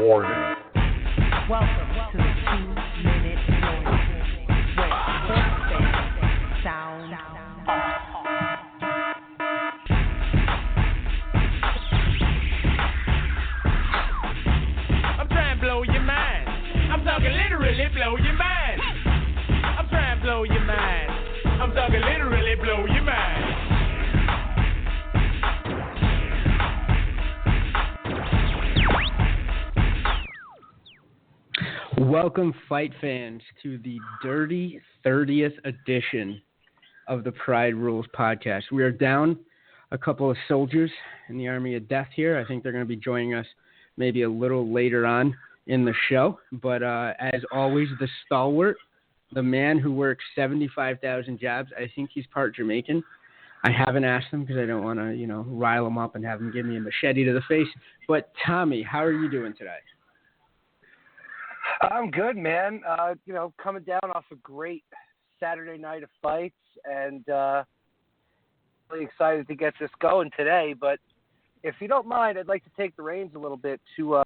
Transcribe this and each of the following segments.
warning. Welcome to the 2-minute warning where sports fans sound off. I'm trying to blow your mind. I'm talking literally blow your mind. I'm trying to blow your mind. I'm talking literally blow your mind. Welcome, fight fans, to the dirty 30th edition of the Pride Rules podcast. We are down a couple of soldiers in the Army of Death here. I think they're going to be joining us maybe a little later on in the show. But as always, the stalwart, the man who works 75,000 jobs, I think he's part Jamaican. I haven't asked him because I don't want to, rile him up and have him give me a machete to the face. But Tommy, how are you doing today? I'm good, man. Coming down off a great Saturday night of fights and really excited to get this going today. But if you don't mind, I'd like to take the reins a little bit to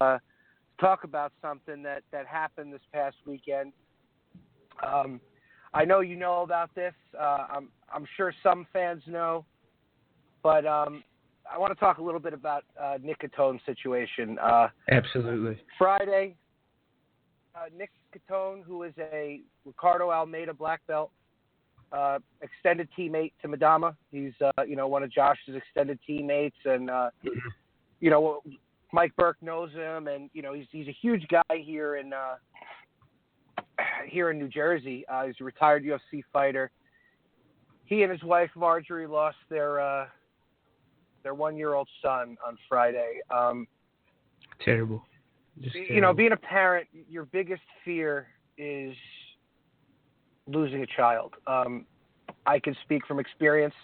talk about something that happened this past weekend. I know you know about this. I'm sure some fans know. But I want to talk a little bit about Nick Catone's situation. Absolutely. Friday, Nick Catone, who is a Ricardo Almeida black belt, extended teammate to Madama. He's, one of Josh's extended teammates, and Mike Burke knows him, and he's a huge guy here in New Jersey. He's a retired UFC fighter. He and his wife Marjorie lost their 1-year-old son on Friday. Terrible. Being a parent, your biggest fear is losing a child. I can speak from experience.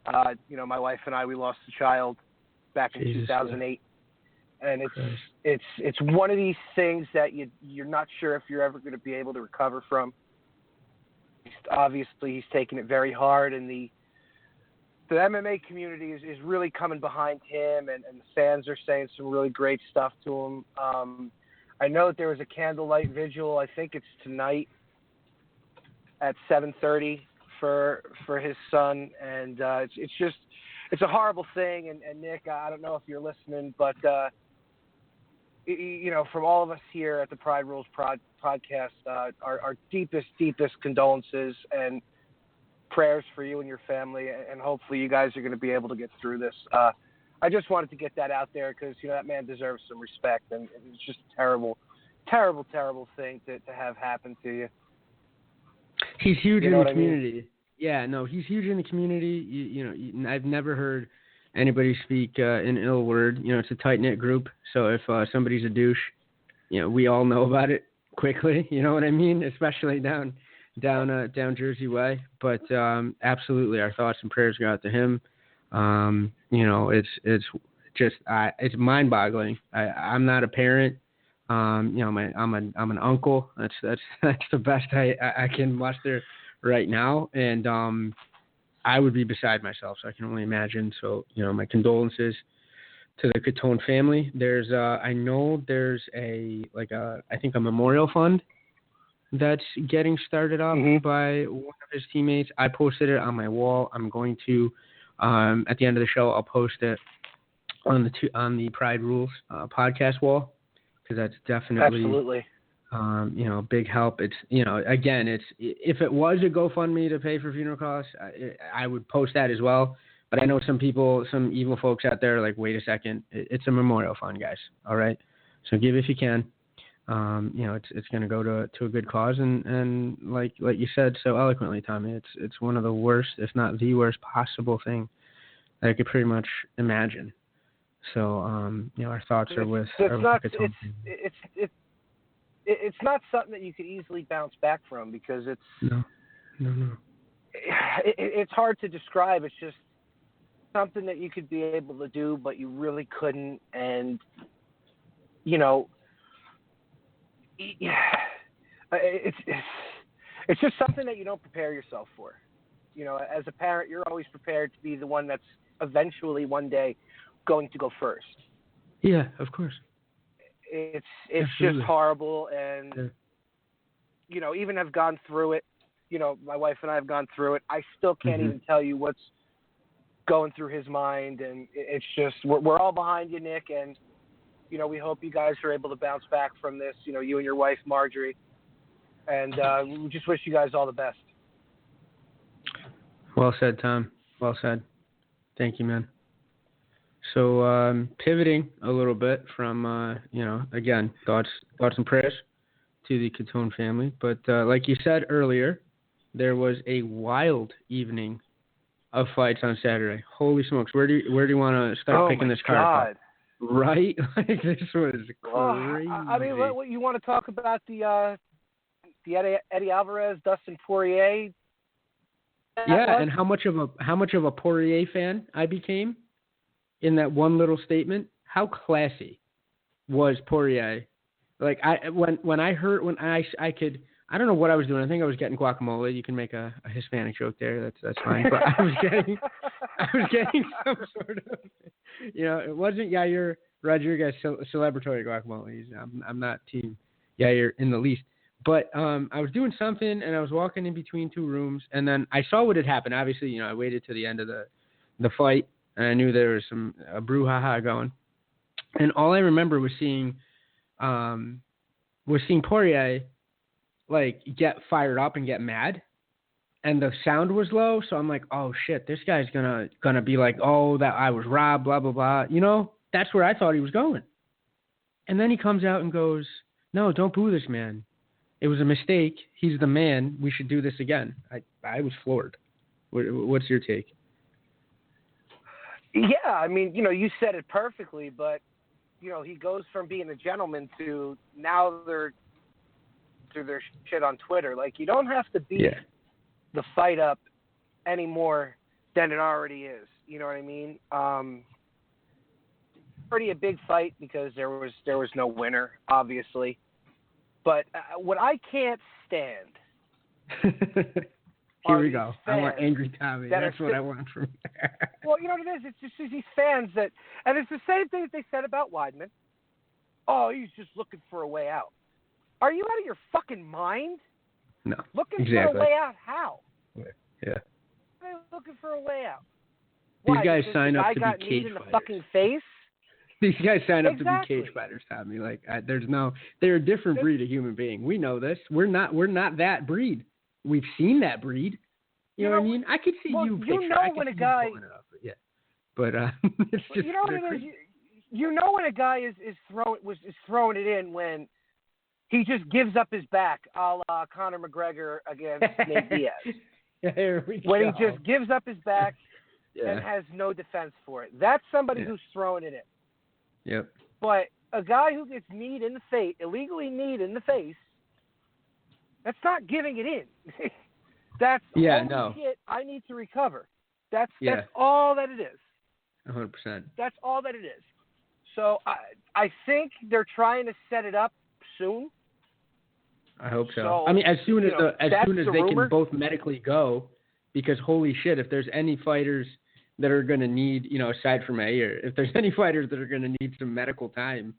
My wife and I, we lost a child back in 2008, and it's one of these things that you're not sure if you're ever going to be able to recover from. Obviously, he's taking it very hard, and the MMA community is really coming behind him, and the fans are saying some really great stuff to him. I know that there was a candlelight vigil. I think it's tonight at 7:30 for his son, and it's a horrible thing. And Nick, I don't know if you're listening, but from all of us here at the Pride Rules podcast, our deepest condolences and prayers for you and your family, and hopefully you guys are going to be able to get through this. I just wanted to get that out there because that man deserves some respect, and it's just a terrible thing to have happen to you. He's huge in the community. I mean? Yeah, no, he's huge in the community. I've never heard anybody speak an ill word. It's a tight knit group, so if somebody's a douche, we all know about it quickly. You know what I mean? Especially down Jersey way, but absolutely, our thoughts and prayers go out to him. It's just it's mind-boggling. I'm not a parent. I'm an uncle. That's the best I can muster right now, and I would be beside myself. So I can only imagine. So my condolences to the Catone family. I know there's a memorial fund that's getting started up by one of his teammates. I posted it on my wall. I'm going to, at the end of the show, I'll post it on the Pride Rules podcast wall, because that's definitely absolutely big help. It's again, it's if it was a GoFundMe to pay for funeral costs, I would post that as well. But I know some evil folks out there are like, wait a second, it's a memorial fund, guys. All right, so give if you can. It's going to go to a good cause, and like you said so eloquently, Tommy, it's one of the worst, if not the worst possible thing that I could pretty much imagine. So, our thoughts are with. It's not something that you could easily bounce back from, because it's no. It's hard to describe. It's just something that you could be able to do, but you really couldn't, and it's just something that you don't prepare yourself for. As a parent, you're always prepared to be the one that's eventually one day going to go first. Yeah, of course. It's Absolutely. just horrible, and Yeah. you know, even have gone through it. You know, my wife and I have gone through it. I still can't Mhm. even tell you what's going through his mind, and it's just we're all behind you, Nick, and you know, we hope you guys are able to bounce back from this. You know, you and your wife Marjorie, and we just wish you guys all the best. Well said, Tom. Well said. Thank you, man. So pivoting a little bit from again, thoughts and prayers to the Catone family. But like you said earlier, there was a wild evening of fights on Saturday. Holy smokes! Where do you want to start picking this card God. up? Right? Like, this was crazy. I mean, what you want to talk about the Eddie Alvarez, Dustin Poirier? Yeah, and how much of a Poirier fan I became in that one little statement. How classy was Poirier? Like I don't know what I was doing. I think I was getting guacamole. You can make a Hispanic joke there. That's fine. But I was getting some sort of, it wasn't Yair Rodriguez celebratory guacamole. I'm not team Yair in the least. But I was doing something, and I was walking in between two rooms, and then I saw what had happened. Obviously, I waited to the end of the fight, and I knew there was a brouhaha going. And all I remember was seeing Poirier like get fired up and get mad, and the sound was low. So I'm like, oh shit, this guy's gonna be like, oh, that I was robbed, blah blah blah. That's where I thought he was going. And then he comes out and goes, no, don't boo this man. It was a mistake. He's the man. We should do this again. I was floored. What's your take? Yeah, I mean, you said it perfectly, but he goes from being a gentleman to now they're through their shit on Twitter. Like, you don't have to beat the fight up any more than it already is. You know what I mean? Pretty a big fight because there was no winner, obviously. But what I can't stand. Here we go. I want angry Tommy. That's what I want from. Well, you know what it is? It's just these fans that, and it's the same thing that they said about Weidman. Oh, he's just looking for a way out. Are you out of your fucking mind? No. Looking for a way out? How? Yeah. They're looking for a way out. These Why? guys Because sign the up guy to got be kneed cage in the fighters. fucking face. These guys sign up to be Exactly. cage fighters, Tommy. Like, they're a different breed of human being. We know this. We're not that breed. We've seen that breed. You know what I mean? I could see you. You know when a guy. But it's just. You know what it is. You know when a guy is throwing it in when he just gives up his back, a la Conor McGregor against Nate Diaz. Here we when go. he just gives up his back and has no defense for it. That's somebody who's throwing it in. Yep. But a guy who gets kneed in the face, illegally kneed in the face, that's not giving it in. That's shit I need to recover. That's all that it is. 100%. That's all that it is. So I think they're trying to set it up soon. I hope so. I mean, as soon as they rumor. can both medically go, because holy shit, if there's any fighters that are going to need, aside from Ayer, if there's any fighters that are going to need some medical time,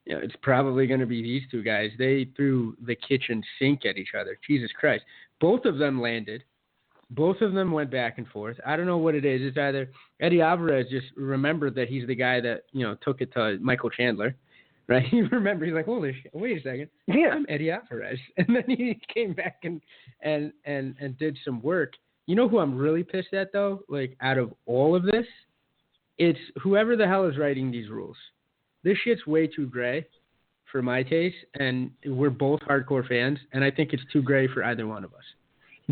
it's probably going to be these two guys. They threw the kitchen sink at each other. Jesus Christ. Both of them landed. Both of them went back and forth. I don't know what it is. It's either Eddie Alvarez just remembered that he's the guy that, took it to Michael Chandler, right? He remembered, he's like, holy shit, wait a second. Yeah. I'm Eddie Alvarez. And then he came back and did some work. You know who I'm really pissed at, though? Like, out of all of this, it's whoever the hell is writing these rules. This shit's way too gray for my taste, and we're both hardcore fans, and I think it's too gray for either one of us.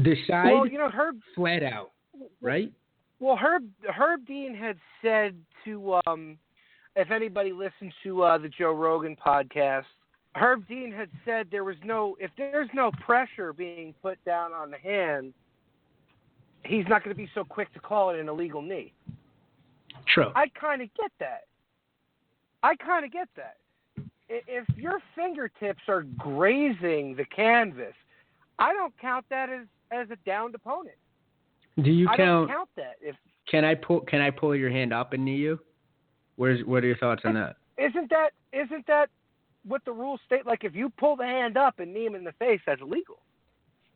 Decide Herb, flat out, right? Well, Herb Dean had said to, if anybody listens to the Joe Rogan podcast, Herb Dean had said if there's no pressure being put down on the hand, he's not going to be so quick to call it an illegal knee. True. I kind of get that. If your fingertips are grazing the canvas, I don't count that as a downed opponent. Do you count? I don't count that. Can I pull your hand up and knee you? What are your thoughts on that? Isn't that what the rules state? Like, if you pull the hand up and knee him in the face, that's illegal.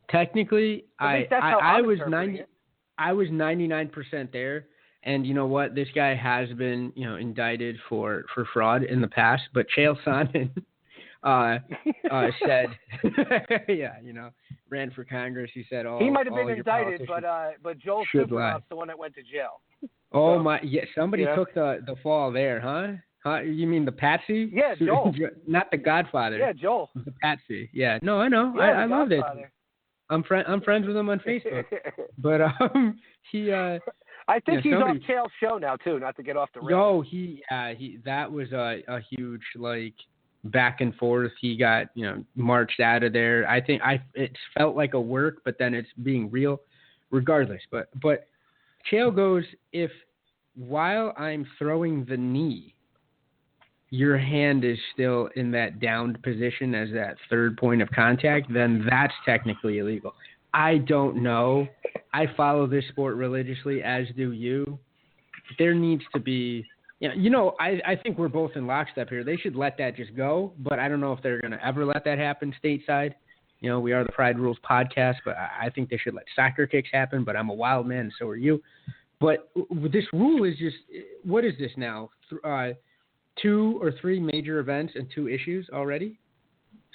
Technically, At least that's how I I'm was interpreting it. I was 99% there, and you know what? This guy has been indicted for fraud in the past, but Chael Sonnen said, ran for Congress. He said, he might have been your indicted, politicians but Joel should Supernoff's lie. the one that went to jail. Oh So, my! Yeah, somebody took the fall there, huh? Huh? You mean the Patsy? Yeah, Joel. Not the Godfather. Yeah, Joel. The Patsy. Yeah. No, I know. Yeah, I love it. Godfather. I'm friends with him on Facebook. But he I think he's somebody, off Chael's show now too. Not to get off the rails. he that was a huge back and forth. He got marched out of there. I think it felt like a work, but then it's being real, regardless. But Chael goes, if while I'm throwing the knee, your hand is still in that downed position as that third point of contact, then that's technically illegal. I don't know. I follow this sport religiously, as do you. There needs to be, I think we're both in lockstep here. They should let that just go, but I don't know if they're going to ever let that happen stateside. We are the Pride Rules podcast, but I think they should let soccer kicks happen, but I'm a wild man, and so are you. But this rule is just, what is this now? 2 or 3 major events and 2 issues already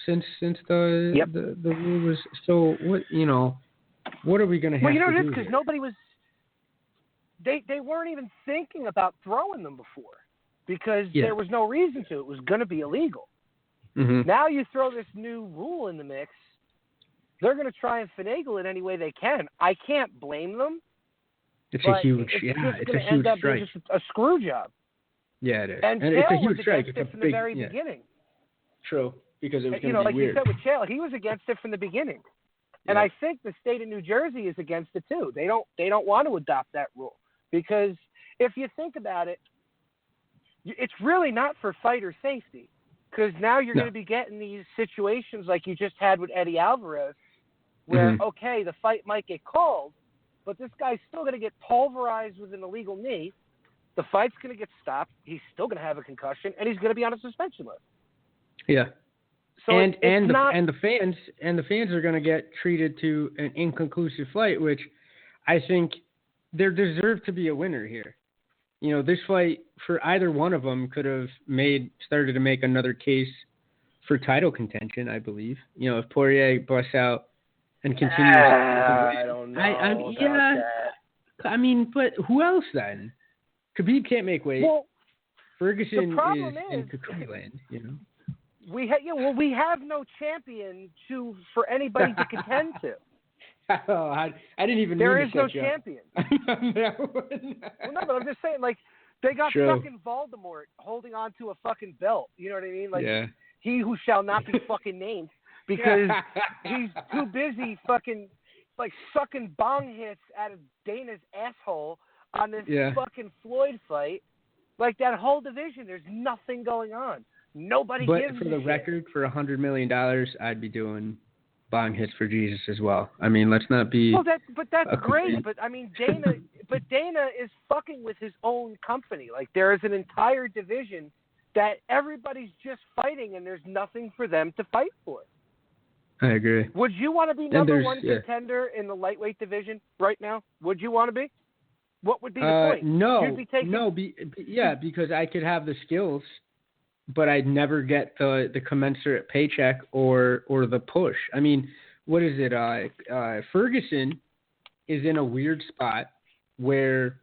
since the rule was. So what are we going to have to do? Well, it is because nobody was. They weren't even thinking about throwing them before because there was no reason to. It was going to be illegal. Mm-hmm. Now you throw this new rule in the mix. They're going to try and finagle it any way they can. I can't blame them. It's a huge, it's it's going a to huge end up strike. being just a screw job. Yeah, it is. And it's a Chael huge was strike. against It's it from a big, the very beginning. True, because it was going to be like weird. you said with Chael, he was against it from the beginning. And I think the state of New Jersey is against it too. They don't want to adopt that rule because if you think about it, it's really not for fighter safety because now you're going to be getting these situations like you just had with Eddie Alvarez where, okay, the fight might get called, but this guy's still going to get pulverized with an illegal knee. The fight's going to get stopped. He's still going to have a concussion, and he's going to be on a suspension list. Yeah. So the fans are going to get treated to an inconclusive fight, which I think there deserved to be a winner here. This fight for either one of them could have started to make another case for title contention, I believe. If Poirier busts out and continues. I don't know. I mean, but who else then? Khabib can't make weight. Well, Ferguson is in cuckoo land, We have no champion for anybody to contend to. Oh, I didn't even. There is no champion. Well, no, but I'm just saying, they got fucking Voldemort holding on to a fucking belt. You know what I mean? He who shall not be fucking named because he's too busy fucking sucking bong hits out of Dana's asshole on this fucking Floyd fight. That whole division, there's nothing going on. Nobody gives a shit. But for the record, for $100 million, I'd be doing bong hits for Jesus as well. I mean, let's not be. Well, that's great. But I mean, Dana is fucking with his own company. There is an entire division that everybody's just fighting, and there's nothing for them to fight for. I agree. Would you want to be number one contender in the lightweight division right now? Would you want to be? What would be the point? No, because I could have the skills, but I'd never get the commensurate paycheck or the push. I mean, what is it? Ferguson is in a weird spot where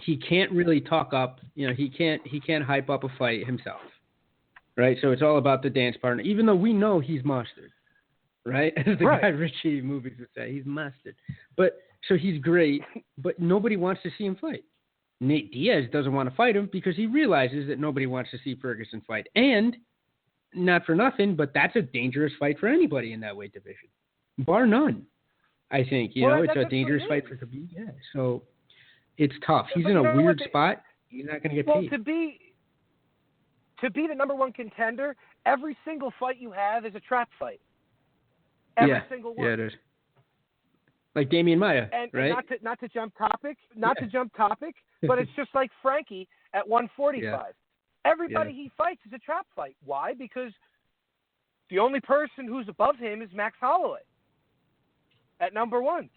he can't really talk up. He can't hype up a fight himself, right? So it's all about the dance partner. Even though we know he's mustard, right? As the guy Richie movies would say, he's mustard. But so he's great, but nobody wants to see him fight. Nate Diaz doesn't want to fight him because he realizes that nobody wants to see Ferguson fight. And not for nothing, but that's a dangerous fight for anybody in that weight division, bar none. I think it's a dangerous fight for Khabib. Yeah, so it's tough. He's in a weird spot. He's not going to get paid. To be the number one contender, every single fight you have is a trap fight. Every single one. Yeah, it is. Like Damian Maia, right? And not to jump topic, but it's just like Frankie at 145. Everybody he fights is a trap fight. Why? Because the only person who's above him is Max Holloway at number 1.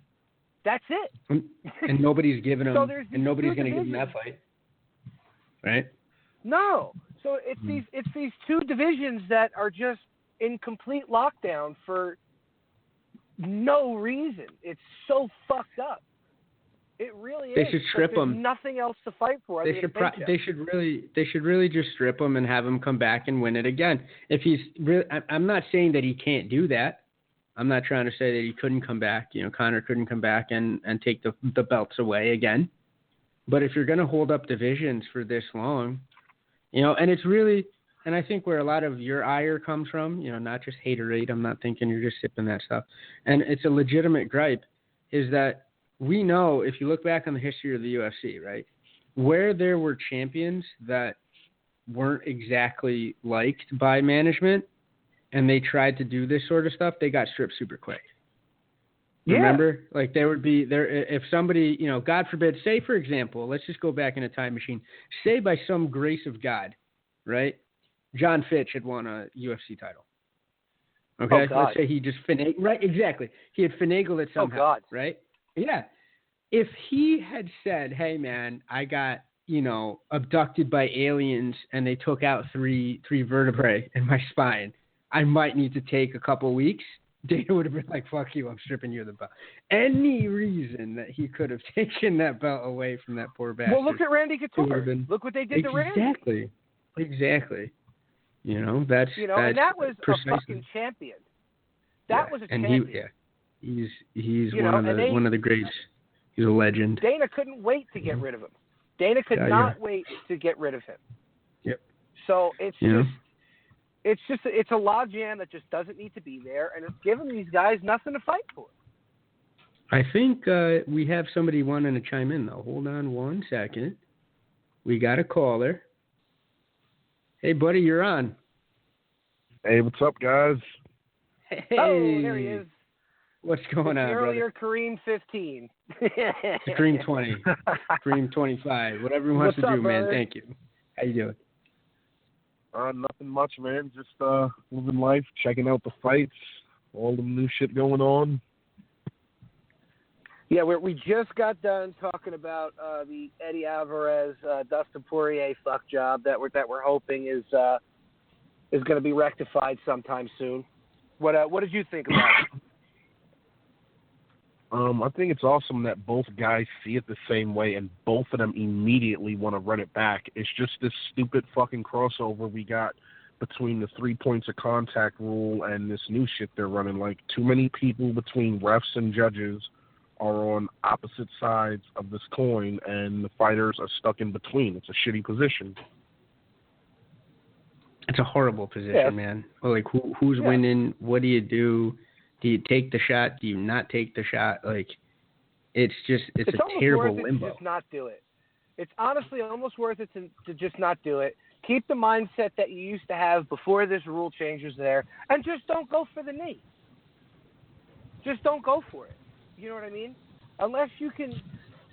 That's it. And nobody's giving him, so and nobody's going to give him that fight, right? No. So it's these two divisions that are just in complete lockdown for no reason. It's so fucked up. It really is. They should strip there's him. Nothing else to fight for. They should really just strip him and have him come back and win it again. If he's really, I'm not saying that he can't do that. I'm not trying to say that he couldn't come back. Conor couldn't come back and take the belts away again. But if you're going to hold up divisions for this long, and it's really, and I think where a lot of your ire comes from, not just haterade. I'm not thinking you're just sipping that stuff. And it's a legitimate gripe, is that we know, if you look back on the history of the UFC, right, where there were champions that weren't exactly liked by management and they tried to do this sort of stuff, they got stripped super quick. Yeah. Remember? Like there would be, if somebody, God forbid, say for example, let's just go back in a time machine, say by some grace of God, right, John Fitch had won a UFC title. Okay? Let's say he just finagled, right, exactly. He had finagled it somehow, right? Yeah. If he had said, hey, man, I got, abducted by aliens and they took out three vertebrae in my spine, I might need to take a couple weeks, Dana would have been like, fuck you, I'm stripping you of the belt. Any reason that he could have taken that belt away from that poor bastard. Well, look at Randy Couture. Look what they did to Randy. Exactly. And that was a fucking champion. That was a champion. He's one of the greats. He's a legend. Dana couldn't wait to get rid of him. Dana could not wait to get rid of him. Yep. So it's a logjam that just doesn't need to be there, and it's giving these guys nothing to fight for. I think we have somebody wanting to chime in though. Hold on one second. We got a caller. Hey, buddy, you're on. Hey, what's up, guys? Hey. Oh, there he is. What's going on, earlier brother? Kareem 15. Kareem 20. Kareem 25. Whatever he wants to do, man. Thank you. How you doing? Nothing much, man. Just living life, checking out the fights, all the new shit going on. Yeah, we just got done talking about the Eddie Alvarez, Dustin Poirier fuck job that we're hoping is going to be rectified sometime soon. What did you think about it? I think it's awesome that both guys see it the same way and both of them immediately want to run it back. It's just this stupid fucking crossover we got between the 3 points of contact rule and this new shit they're running. Like, too many people between refs and judges are on opposite sides of this coin, and the fighters are stuck in between. It's a shitty position. It's a horrible position, man. Like, who's winning? What do you do? Do you take the shot? Do you not take the shot? Like, it's a terrible limbo. It's almost worth it to just not do it. It's honestly almost worth it to just not do it. Keep the mindset that you used to have before this rule change was there, and just don't go for the knee. Just don't go for it. You know what I mean? Unless you can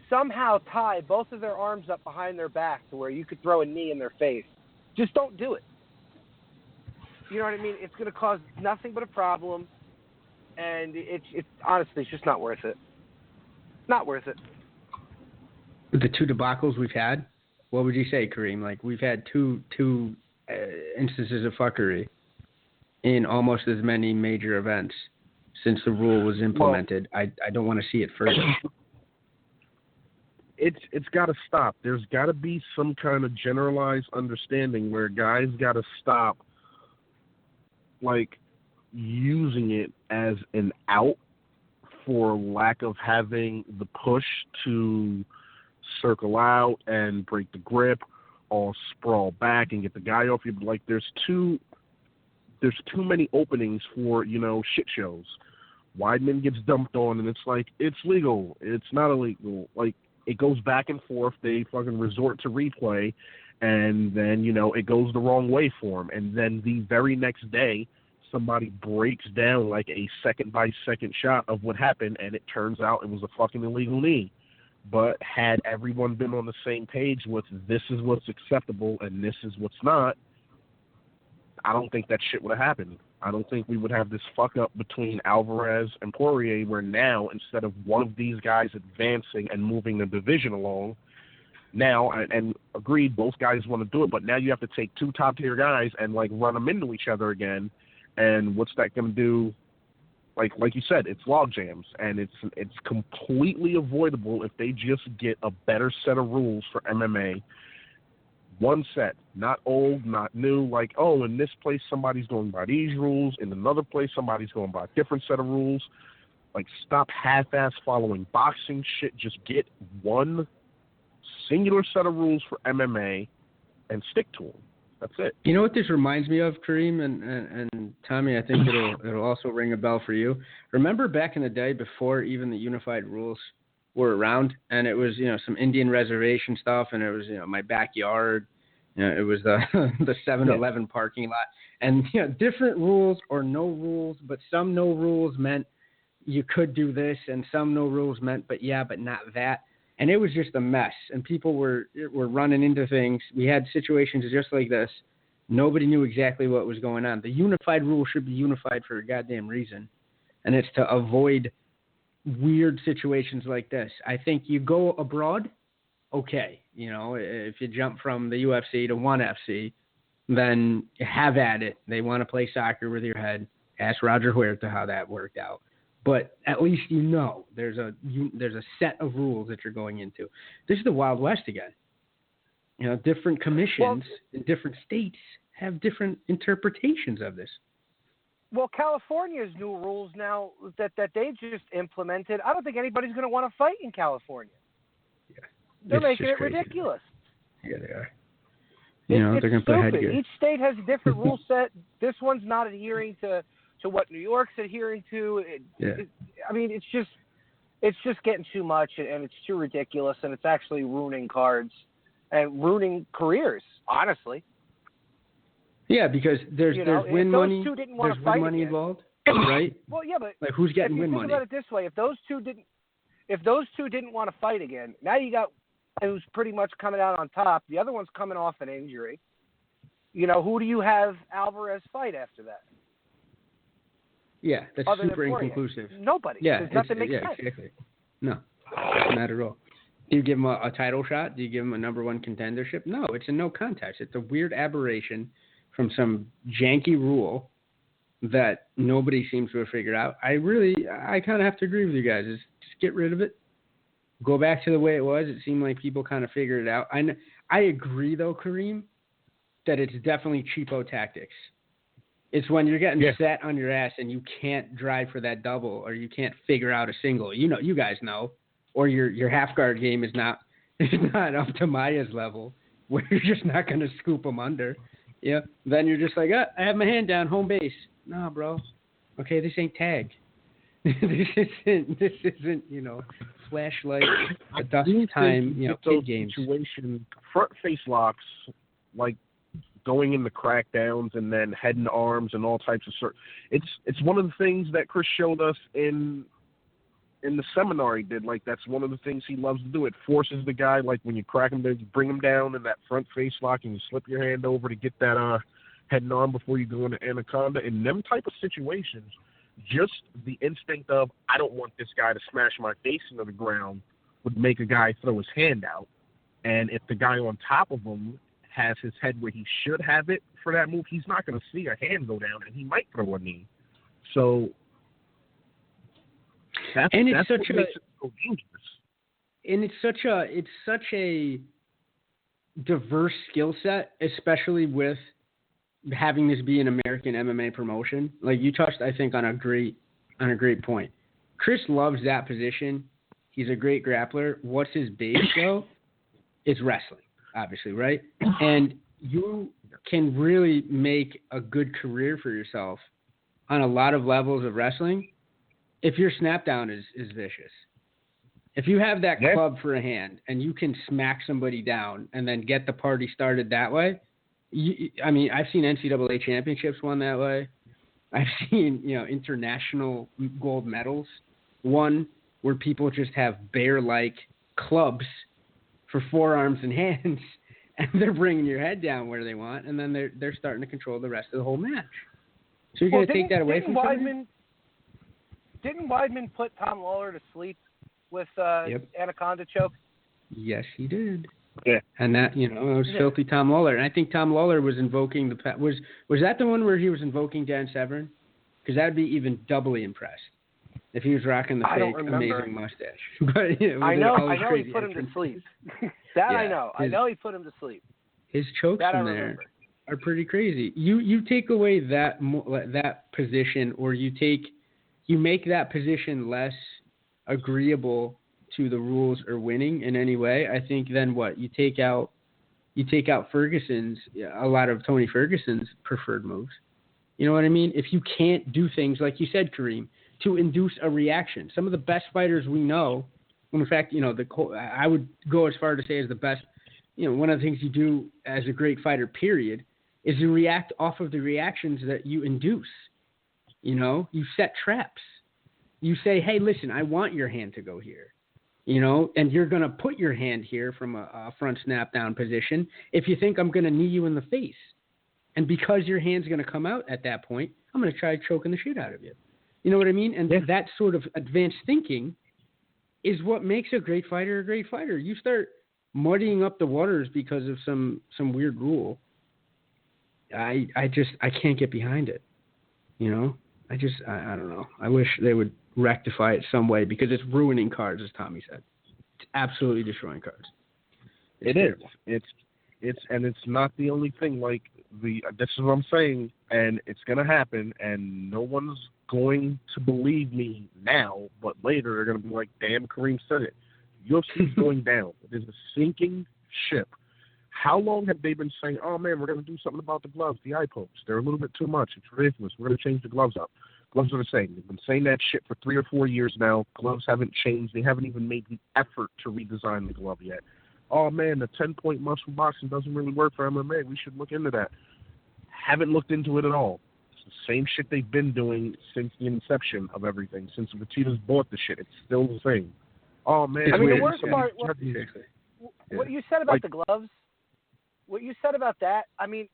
somehow tie both of their arms up behind their back to where you could throw a knee in their face, just don't do it. You know what I mean? It's going to cause nothing but a problem. And it's honestly, it's just not worth it. Not worth it. With the two debacles we've had, what would you say, Kareem? Like, we've had two instances of fuckery in almost as many major events since the rule was implemented. Well, I don't want to see it further. It's got to stop. There's got to be some kind of generalized understanding where guys got to stop, like, using it as an out for lack of having the push to circle out and break the grip or sprawl back and get the guy off you. Like, there's too many openings for, shit shows. Weidman gets dumped on and it's like, it's legal. It's not illegal. Like, it goes back and forth. They fucking resort to replay and then, it goes the wrong way for him. And then the very next day, somebody breaks down like a second-by-second shot of what happened, and it turns out it was a fucking illegal knee. But had everyone been on the same page with this is what's acceptable and this is what's not, I don't think that shit would have happened. I don't think we would have this fuck up between Alvarez and Poirier where now, instead of one of these guys advancing and moving the division along, now, and agreed, both guys want to do it, but now you have to take two top-tier guys and, like, run them into each other again, and what's that going to do? Like you said, it's log jams, and it's completely avoidable if they just get a better set of rules for MMA. One set, not old, not new, like, oh, in this place somebody's going by these rules, in another place somebody's going by a different set of rules. Like, stop half-ass following boxing shit. Just get one singular set of rules for MMA and stick to them. That's it. You know what this reminds me of, Kareem and Tommy? I think it'll also ring a bell for you. Remember back in the day before even the unified rules were around, and it was, some Indian reservation stuff, and it was, my backyard. It was the 7-Eleven parking lot, and different rules or no rules, but some no rules meant you could do this, and some no rules meant but not that. And it was just a mess, and people were running into things. We had situations just like this. Nobody knew exactly what was going on. The unified rule should be unified for a goddamn reason, and it's to avoid weird situations like this. I think you go abroad, okay. If you jump from the UFC to ONE FC, then have at it. They want to play soccer with your head. Ask Roger Huerta how that worked out. But at least there's a set of rules that you're going into. This is the Wild West again. Different commissions in different states have different interpretations of this. Well, California's new rules now that they just implemented, I don't think anybody's going to want to fight in California. Yeah. They're making it crazy. ridiculous. Yeah, they are. It's they're going to put headgear. Each state has a different rule set. This one's not adhering to what New York's adhering to. It's just getting too much, and it's too ridiculous, and it's actually ruining cards and ruining careers, honestly. Yeah, because there's win money. There's win money involved, right? Well, yeah, but like who's getting win money? Think about it this way: if those two didn't want to fight again, now you got who's pretty much coming out on top. The other one's coming off an injury. Who do you have Alvarez fight after that? Yeah, that's super inconclusive. Nobody. Yeah, nothing makes sense. Exactly. No, not at all. Do you give him a title shot? Do you give him a number one contendership? No, it's a no contest. It's a weird aberration from some janky rule that nobody seems to have figured out. I kind of have to agree with you guys. Just get rid of it. Go back to the way it was. It seemed like people kind of figured it out. I agree, though, Kareem, that it's definitely cheapo tactics. It's when you're getting set on your ass and you can't drive for that double or you can't figure out a single. You guys know. Or your half guard game is not up to Maya's level where you're just not going to scoop them under. Yeah. Then you're just like, I have my hand down, home base. Nah, bro. Okay, this ain't tag. This isn't flashlight, a dust time, kid games. Front face locks, like going in the crackdowns and then head and arms and all types of it's one of the things that Chris showed us in the seminar he did. Like, that's one of the things he loves to do. It forces the guy, like when you crack him, you bring him down in that front face lock and you slip your hand over to get that head and arm before you go into anaconda. In them type of situations, just the instinct of, I don't want this guy to smash my face into the ground would make a guy throw his hand out. And if the guy on top of him has his head where he should have it for that move, he's not going to see a hand go down, and he might throw a knee. So that's what makes it so dangerous. And it's such a diverse skill set, especially with having this be an American MMA promotion. Like, you touched, I think, on a great point. Chris loves that position. He's a great grappler. What's his base, though? It's wrestling, obviously, right? And you can really make a good career for yourself on a lot of levels of wrestling if your snap down is vicious. If you have that club for a hand and you can smack somebody down and then get the party started that way, I've seen NCAA championships won that way. I've seen, international gold medals won where people just have bear-like clubs for forearms and hands, and they're bringing your head down where they want, and then they're starting to control the rest of the whole match. So you're going to take that away from somebody? Didn't Weidman put Tom Lawler to sleep with Anaconda choke? Yes, he did. Yeah. And that, it was filthy Tom Lawler. And I think Tom Lawler was invoking was that the one where he was invoking Dan Severn? Because that would be even doubly impressed if he was rocking the fake amazing mustache. But I know he put him to sleep. I know. I know he put him to sleep. His chokes in there are pretty crazy. You take away that position, or you make that position less agreeable to the rules or winning in any way. I think then what? You take out a lot of Tony Ferguson's preferred moves. You know what I mean? If you can't do things like you said, Kareem, to induce a reaction. Some of the best fighters we know, in fact, I would go as far to say as the best, one of the things you do as a great fighter, period, is you react off of the reactions that you induce. You set traps. You say, hey, listen, I want your hand to go here, and you're going to put your hand here from a front snap down position if you think I'm going to knee you in the face. And because your hand's going to come out at that point, I'm going to try choking the shit out of you. You know what I mean? And that sort of advanced thinking is what makes a great fighter a great fighter. You start muddying up the waters because of some weird rule. I can't get behind it. I don't know. I wish they would rectify it some way because it's ruining cards, as Tommy said. It's absolutely destroying cards. It is. It's not the only thing. Like this is what I'm saying, and it's gonna happen, and no one's going to believe me now, but later they're gonna be like, "Damn, Kareem said it." UFC's going down. It is a sinking ship. How long have they been saying, "Oh man, we're gonna do something about the gloves, the eye pokes? They're a little bit too much. It's ridiculous. We're gonna change the gloves up." Gloves are the same. They've been saying that shit for 3 or 4 years now. Gloves haven't changed. They haven't even made the effort to redesign the glove yet. Oh man, the 10-point muscle boxing doesn't really work for MMA. We should look into that. Haven't looked into it at all. It's the same shit they've been doing since the inception of everything. Since Vititas bought the shit, it's still the same. Oh man, I mean, the worst part, what you said about the gloves, what you said about that, I mean,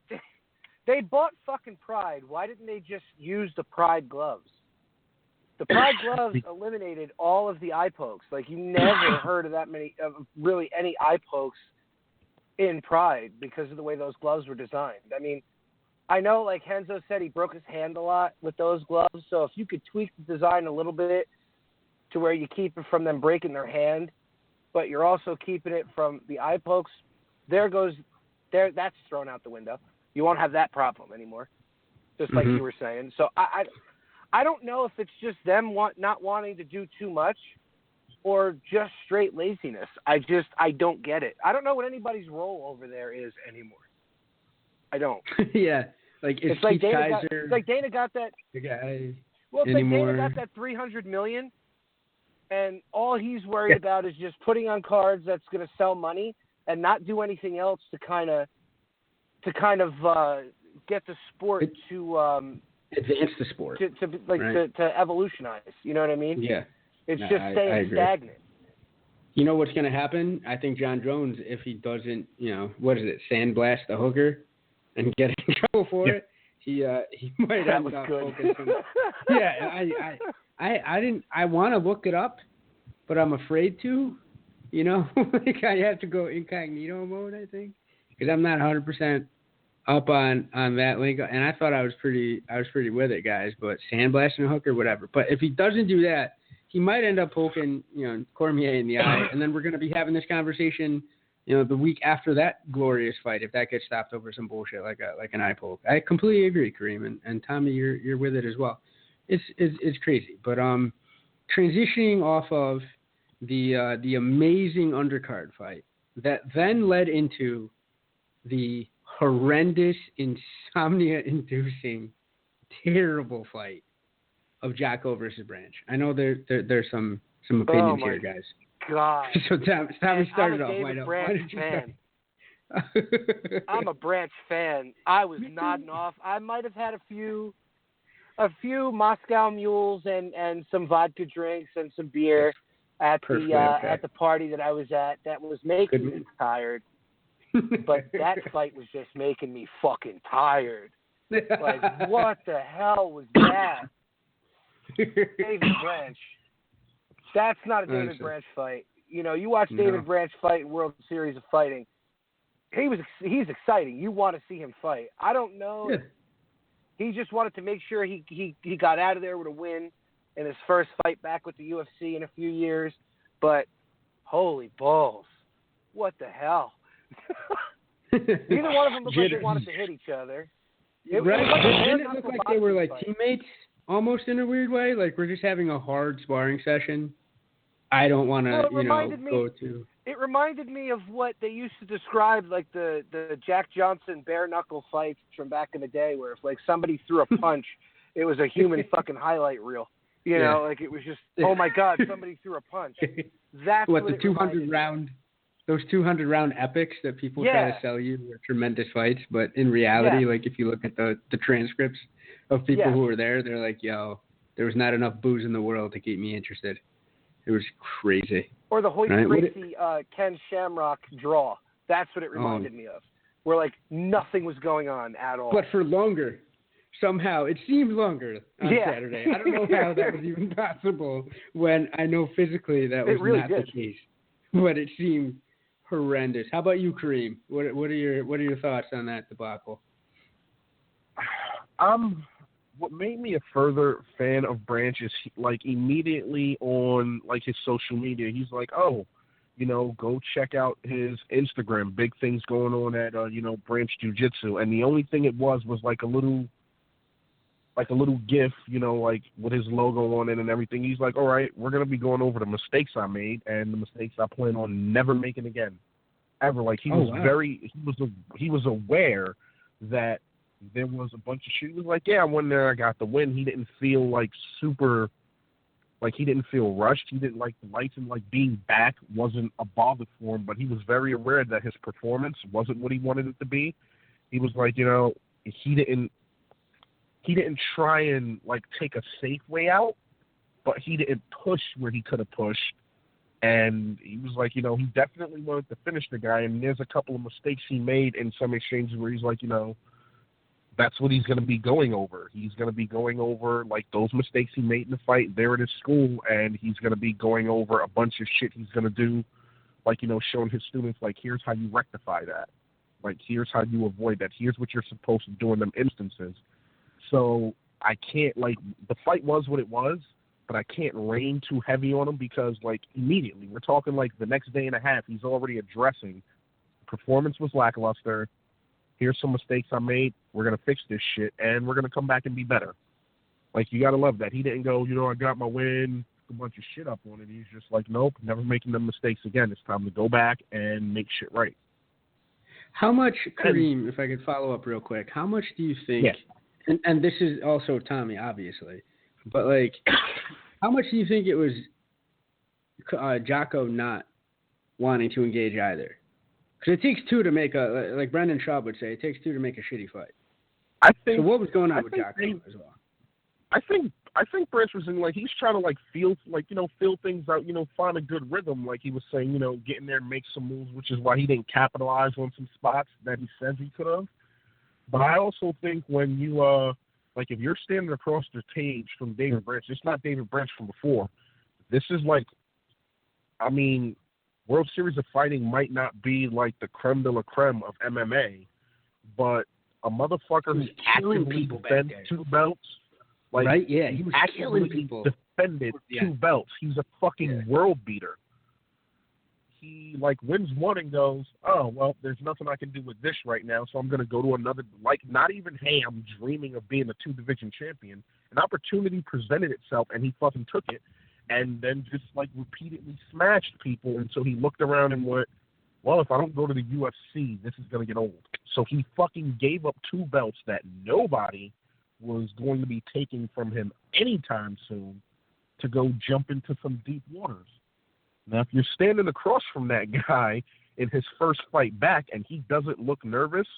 they bought fucking Pride. Why didn't they just use the Pride gloves? The Pride gloves eliminated all of the eye pokes. Like, you never heard of really any eye pokes in Pride because of the way those gloves were designed. I mean, I know, like Henzo said, he broke his hand a lot with those gloves. So if you could tweak the design a little bit to where you keep it from them breaking their hand, but you're also keeping it from the eye pokes, that's thrown out the window. You won't have that problem anymore, just like you were saying. So I don't know if it's just them not wanting to do too much or just straight laziness. I don't get it. I don't know what anybody's role over there is anymore. I don't. Yeah. Like it's like Dana got that. The guy. Well, it's anymore. like Dana got that $300 million, and all he's worried about is just putting on cards that's going to sell money and not do anything else to kind of get the sport to advance the sport to evolutionize. You know what I mean? Yeah. It's just staying stagnant. You know what's going to happen? I think John Jones, if he doesn't, sandblast the hooker and get in trouble for it, he might end up focusing. Yeah, I want to look it up, but I'm afraid to. Like I have to go incognito mode, I think, because I'm not 100% up on that link, and I thought I was pretty with it, guys. But sandblasting a hooker, whatever. But if he doesn't do that, he might end up poking, Cormier in the eye, and then we're going to be having this conversation, the week after that glorious fight, if that gets stopped over some bullshit like an eye poke. I completely agree, Kareem, and Tommy, you're with it as well. It's crazy, but transitioning off of the amazing undercard fight that then led into the horrendous, insomnia-inducing, terrible fight of Jocko versus Branch. I know there's some opinions here, guys. God. So Tommy started off. I'm a David Branch fan. I'm a Branch fan. I was nodding off. I might have had a few Moscow mules and some vodka drinks and some beer at Perfectly okay. the party that I was at that was making me tired. But that fight was just making me fucking tired. Like, what the hell was that? David Branch. That's not a David Branch fight. You know, you watch David Branch fight in World Series of Fighting. He's exciting. You want to see him fight. I don't know. Yeah. He just wanted to make sure he got out of there with a win in his first fight back with the UFC in a few years. But holy balls, what the hell? Neither one of them looked like they wanted to hit each other. Didn't it look like they were like teammates almost in a weird way? Like we're just having a hard sparring session. I don't want to, go to. It reminded me of what they used to describe like the Jack Johnson bare knuckle fights from back in the day, where if like somebody threw a punch, it was a human fucking highlight reel. You know, like it was just, oh my God, somebody threw a punch. That's what the 200 round. Those 200 round epics that people try to sell you were tremendous fights, but in reality, like if you look at the transcripts of people who were there, they're like, yo, there was not enough booze in the world to keep me interested. It was crazy. Or the Hoist Gracie Ken Shamrock draw. That's what it reminded me of. Where like nothing was going on at all. But for longer. Somehow. It seemed longer on Saturday. I don't know how that was even possible when I know physically that was really not the case. But it seemed horrendous. How about you, Kareem? What are your thoughts on that debacle? What made me a further fan of Branch is like immediately on like his social media, he's like, oh, go check out his Instagram. Big things going on at Branch Jiu-Jitsu. And the only thing it was like a little GIF, like with his logo on it and everything. He's like, all right, we're going to be going over the mistakes I made and the mistakes I plan on never making again, ever. Like he was aware that there was a bunch of shit. He was like, yeah, I went there, I got the win. He didn't feel like super, like he didn't feel rushed. He didn't like the lights, and like being back wasn't a bother for him, but he was very aware that his performance wasn't what he wanted it to be. He was like, he didn't try and like take a safe way out, but he didn't push where he could have pushed. And he was like, he definitely wanted to finish the guy. And there's a couple of mistakes he made in some exchanges where he's like, that's what he's going to be going over. He's going to be going over like those mistakes he made in the fight there at his school. And he's going to be going over a bunch of shit he's going to do, like, showing his students, like, here's how you rectify that. Like, here's how you avoid that. Here's what you're supposed to do in them instances. So I can't, like, the fight was what it was, but I can't rain too heavy on him because, like, immediately, we're talking, like, the next day and a half, he's already addressing performance was lackluster. Here's some mistakes I made. We're going to fix this shit, and we're going to come back and be better. Like, you got to love that. He didn't go, I got my win, a bunch of shit up on it. He's just like, nope, never making them mistakes again. It's time to go back and make shit right. How much, Kareem, if I could follow up real quick, how much do you think and this is also Tommy, obviously, but, like, how much do you think it was Jocko not wanting to engage either? Because it takes two to make like Brendan Schaub would say, it takes two to make a shitty fight. So what was going on with Jocko as well? I think Branch was in, like, he's trying to, like, feel things out, find a good rhythm, like he was saying, get in there and make some moves, which is why he didn't capitalize on some spots that he says he could have. But I also think when you, like, if you're standing across the stage from David Branch, it's not David Branch from before. This is, like, I mean, World Series of Fighting might not be, like, the creme de la creme of MMA, but a motherfucker who's actively defends two belts, like, right? Yeah, he was killing people. Defended two belts. He's a fucking world beater. He, like, wins one and goes, oh, well, there's nothing I can do with this right now, so I'm going to go to another, like, not even, hey, I'm dreaming of being a two-division champion. An opportunity presented itself, and he fucking took it, and then just, like, repeatedly smashed people, and so he looked around and went, well, if I don't go to the UFC, this is going to get old. So he fucking gave up two belts that nobody was going to be taking from him anytime soon to go jump into some deep waters. Now, if you're standing across from that guy in his first fight back and he doesn't look nervous,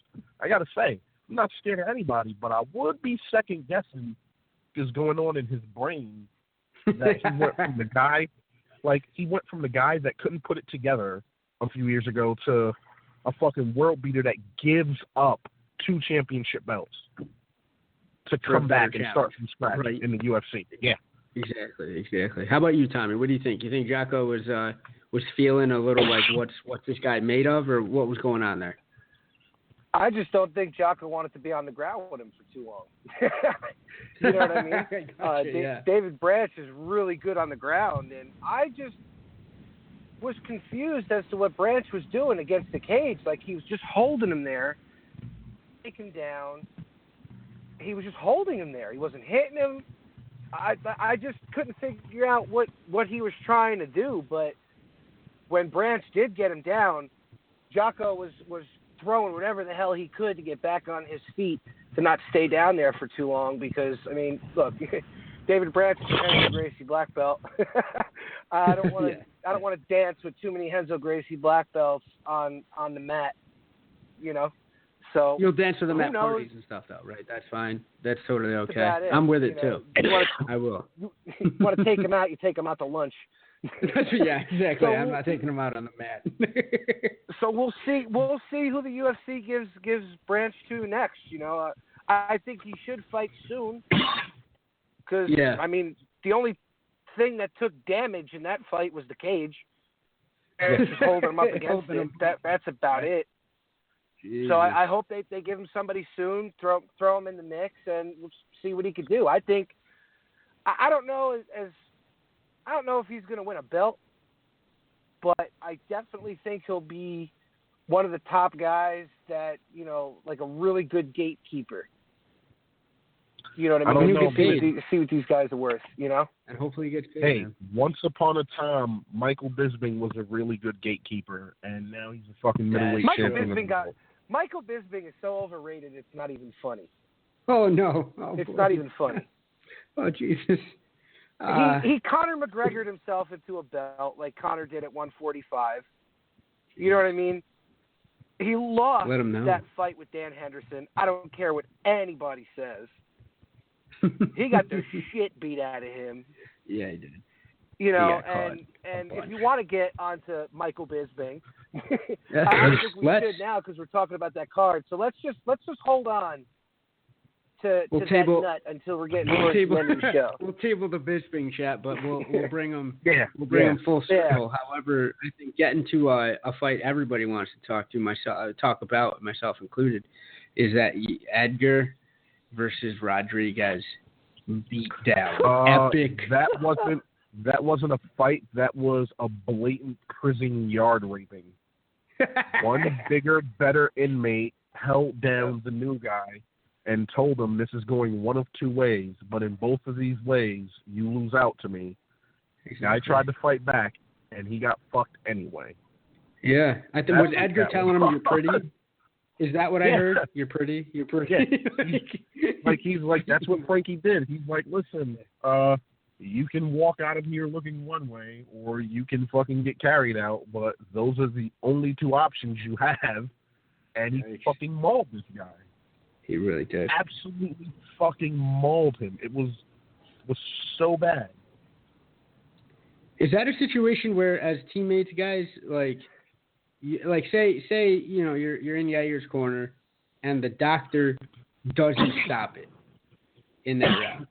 I got to say, I'm not scared of anybody, but I would be second-guessing what's going on in his brain that he went from the guy Like, he went from the guy that couldn't put it together a few years ago to a fucking world beater that gives up 2 championship belts to come back and start from scratch in the UFC. Yeah. Exactly. How about you, Tommy? What do you think? You think Jocko was feeling a little like what's this guy made of, or what was going on there? I just don't think Jocko wanted to be on the ground with him for too long. You know what I mean? Gotcha, David Branch is really good on the ground, and I just was confused as to what Branch was doing against the cage. Like, he was just holding him there, taking him down. He was just holding him there. He wasn't hitting him. I just couldn't figure out what he was trying to do. But when Branch did get him down, Jocko was throwing whatever the hell he could to get back on his feet to not stay down there for too long. Because, I mean, look, David Branch is a Renzo Gracie black belt. I don't want to dance with too many Renzo Gracie black belts on the mat, you know. So you'll dance with them at parties and stuff, though, right? That's fine. That's totally okay. I'm with it too. I will. You want to take them out? You take them out to lunch. Yeah, exactly. I'm not taking them out on the mat. So we'll see. We'll see who the UFC gives Branch to next. You know, I think he should fight soon. Because I mean, the only thing that took damage in that fight was the cage. And just holding him up against it. That's about it. Jesus. So I hope they give him somebody soon, throw him in the mix, and we'll see what he could do. I think I don't know if he's going to win a belt, but I definitely think he'll be one of the top guys that, you know, like a really good gatekeeper. You know what I mean? You can see what these guys are worth, you know? And hopefully he gets paid. Hey, once upon a time, Michael Bisping was a really good gatekeeper, and now he's a fucking middleweight champion. Michael Bisping is so overrated, it's not even funny. Oh, no. It's not even funny. Oh, Jesus. He Conor McGregored himself into a belt like Conor did at 145. You know what I mean? He lost that fight with Dan Henderson. I don't care what anybody says. He got the shit beat out of him. Yeah, he did. You know, and if you want to get onto Michael Bisping, I think we should now because we're talking about that card. So let's just hold on to that nut until we're getting towards the end of the show. We'll table the Bisping chat, but we'll bring him. We'll bring him full circle. Yeah. However, I think getting to a fight everybody wants to talk about, myself included, is that Edgar versus Rodriguez beat down. Epic. That wasn't a fight. That was a blatant prison yard raping. One bigger, better inmate held down the new guy and told him this is going one of two ways, but in both of these ways, you lose out to me. Exactly. I tried to fight back, and he got fucked anyway. Yeah. I think was Edgar telling him you're pretty? Is that what I heard? You're pretty? You're pretty? Yeah. He's like, that's what Frankie did. He's like, listen, you can walk out of here looking one way, or you can fucking get carried out, but those are the only two options you have. And he fucking mauled this guy. He really did. Absolutely fucking mauled him. It was so bad. Is that a situation where, as teammates, guys, say you know you're in Yair's corner, and the doctor doesn't stop it in that round?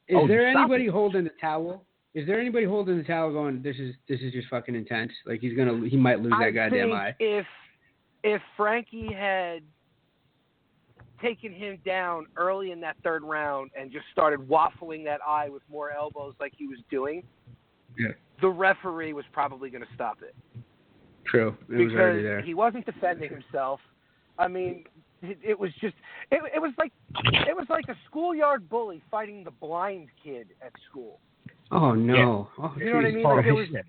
Is there anybody holding the towel? Is there anybody holding the towel going, this is just fucking intense? Like he might lose that goddamn eye. If Frankie had taken him down early in that third round and just started waffling that eye with more elbows like he was doing, the referee was probably going to stop it. True. It was already there. He wasn't defending himself. I mean, it was just it was like a schoolyard bully fighting the blind kid at school. Oh no! Yeah. You know what I mean?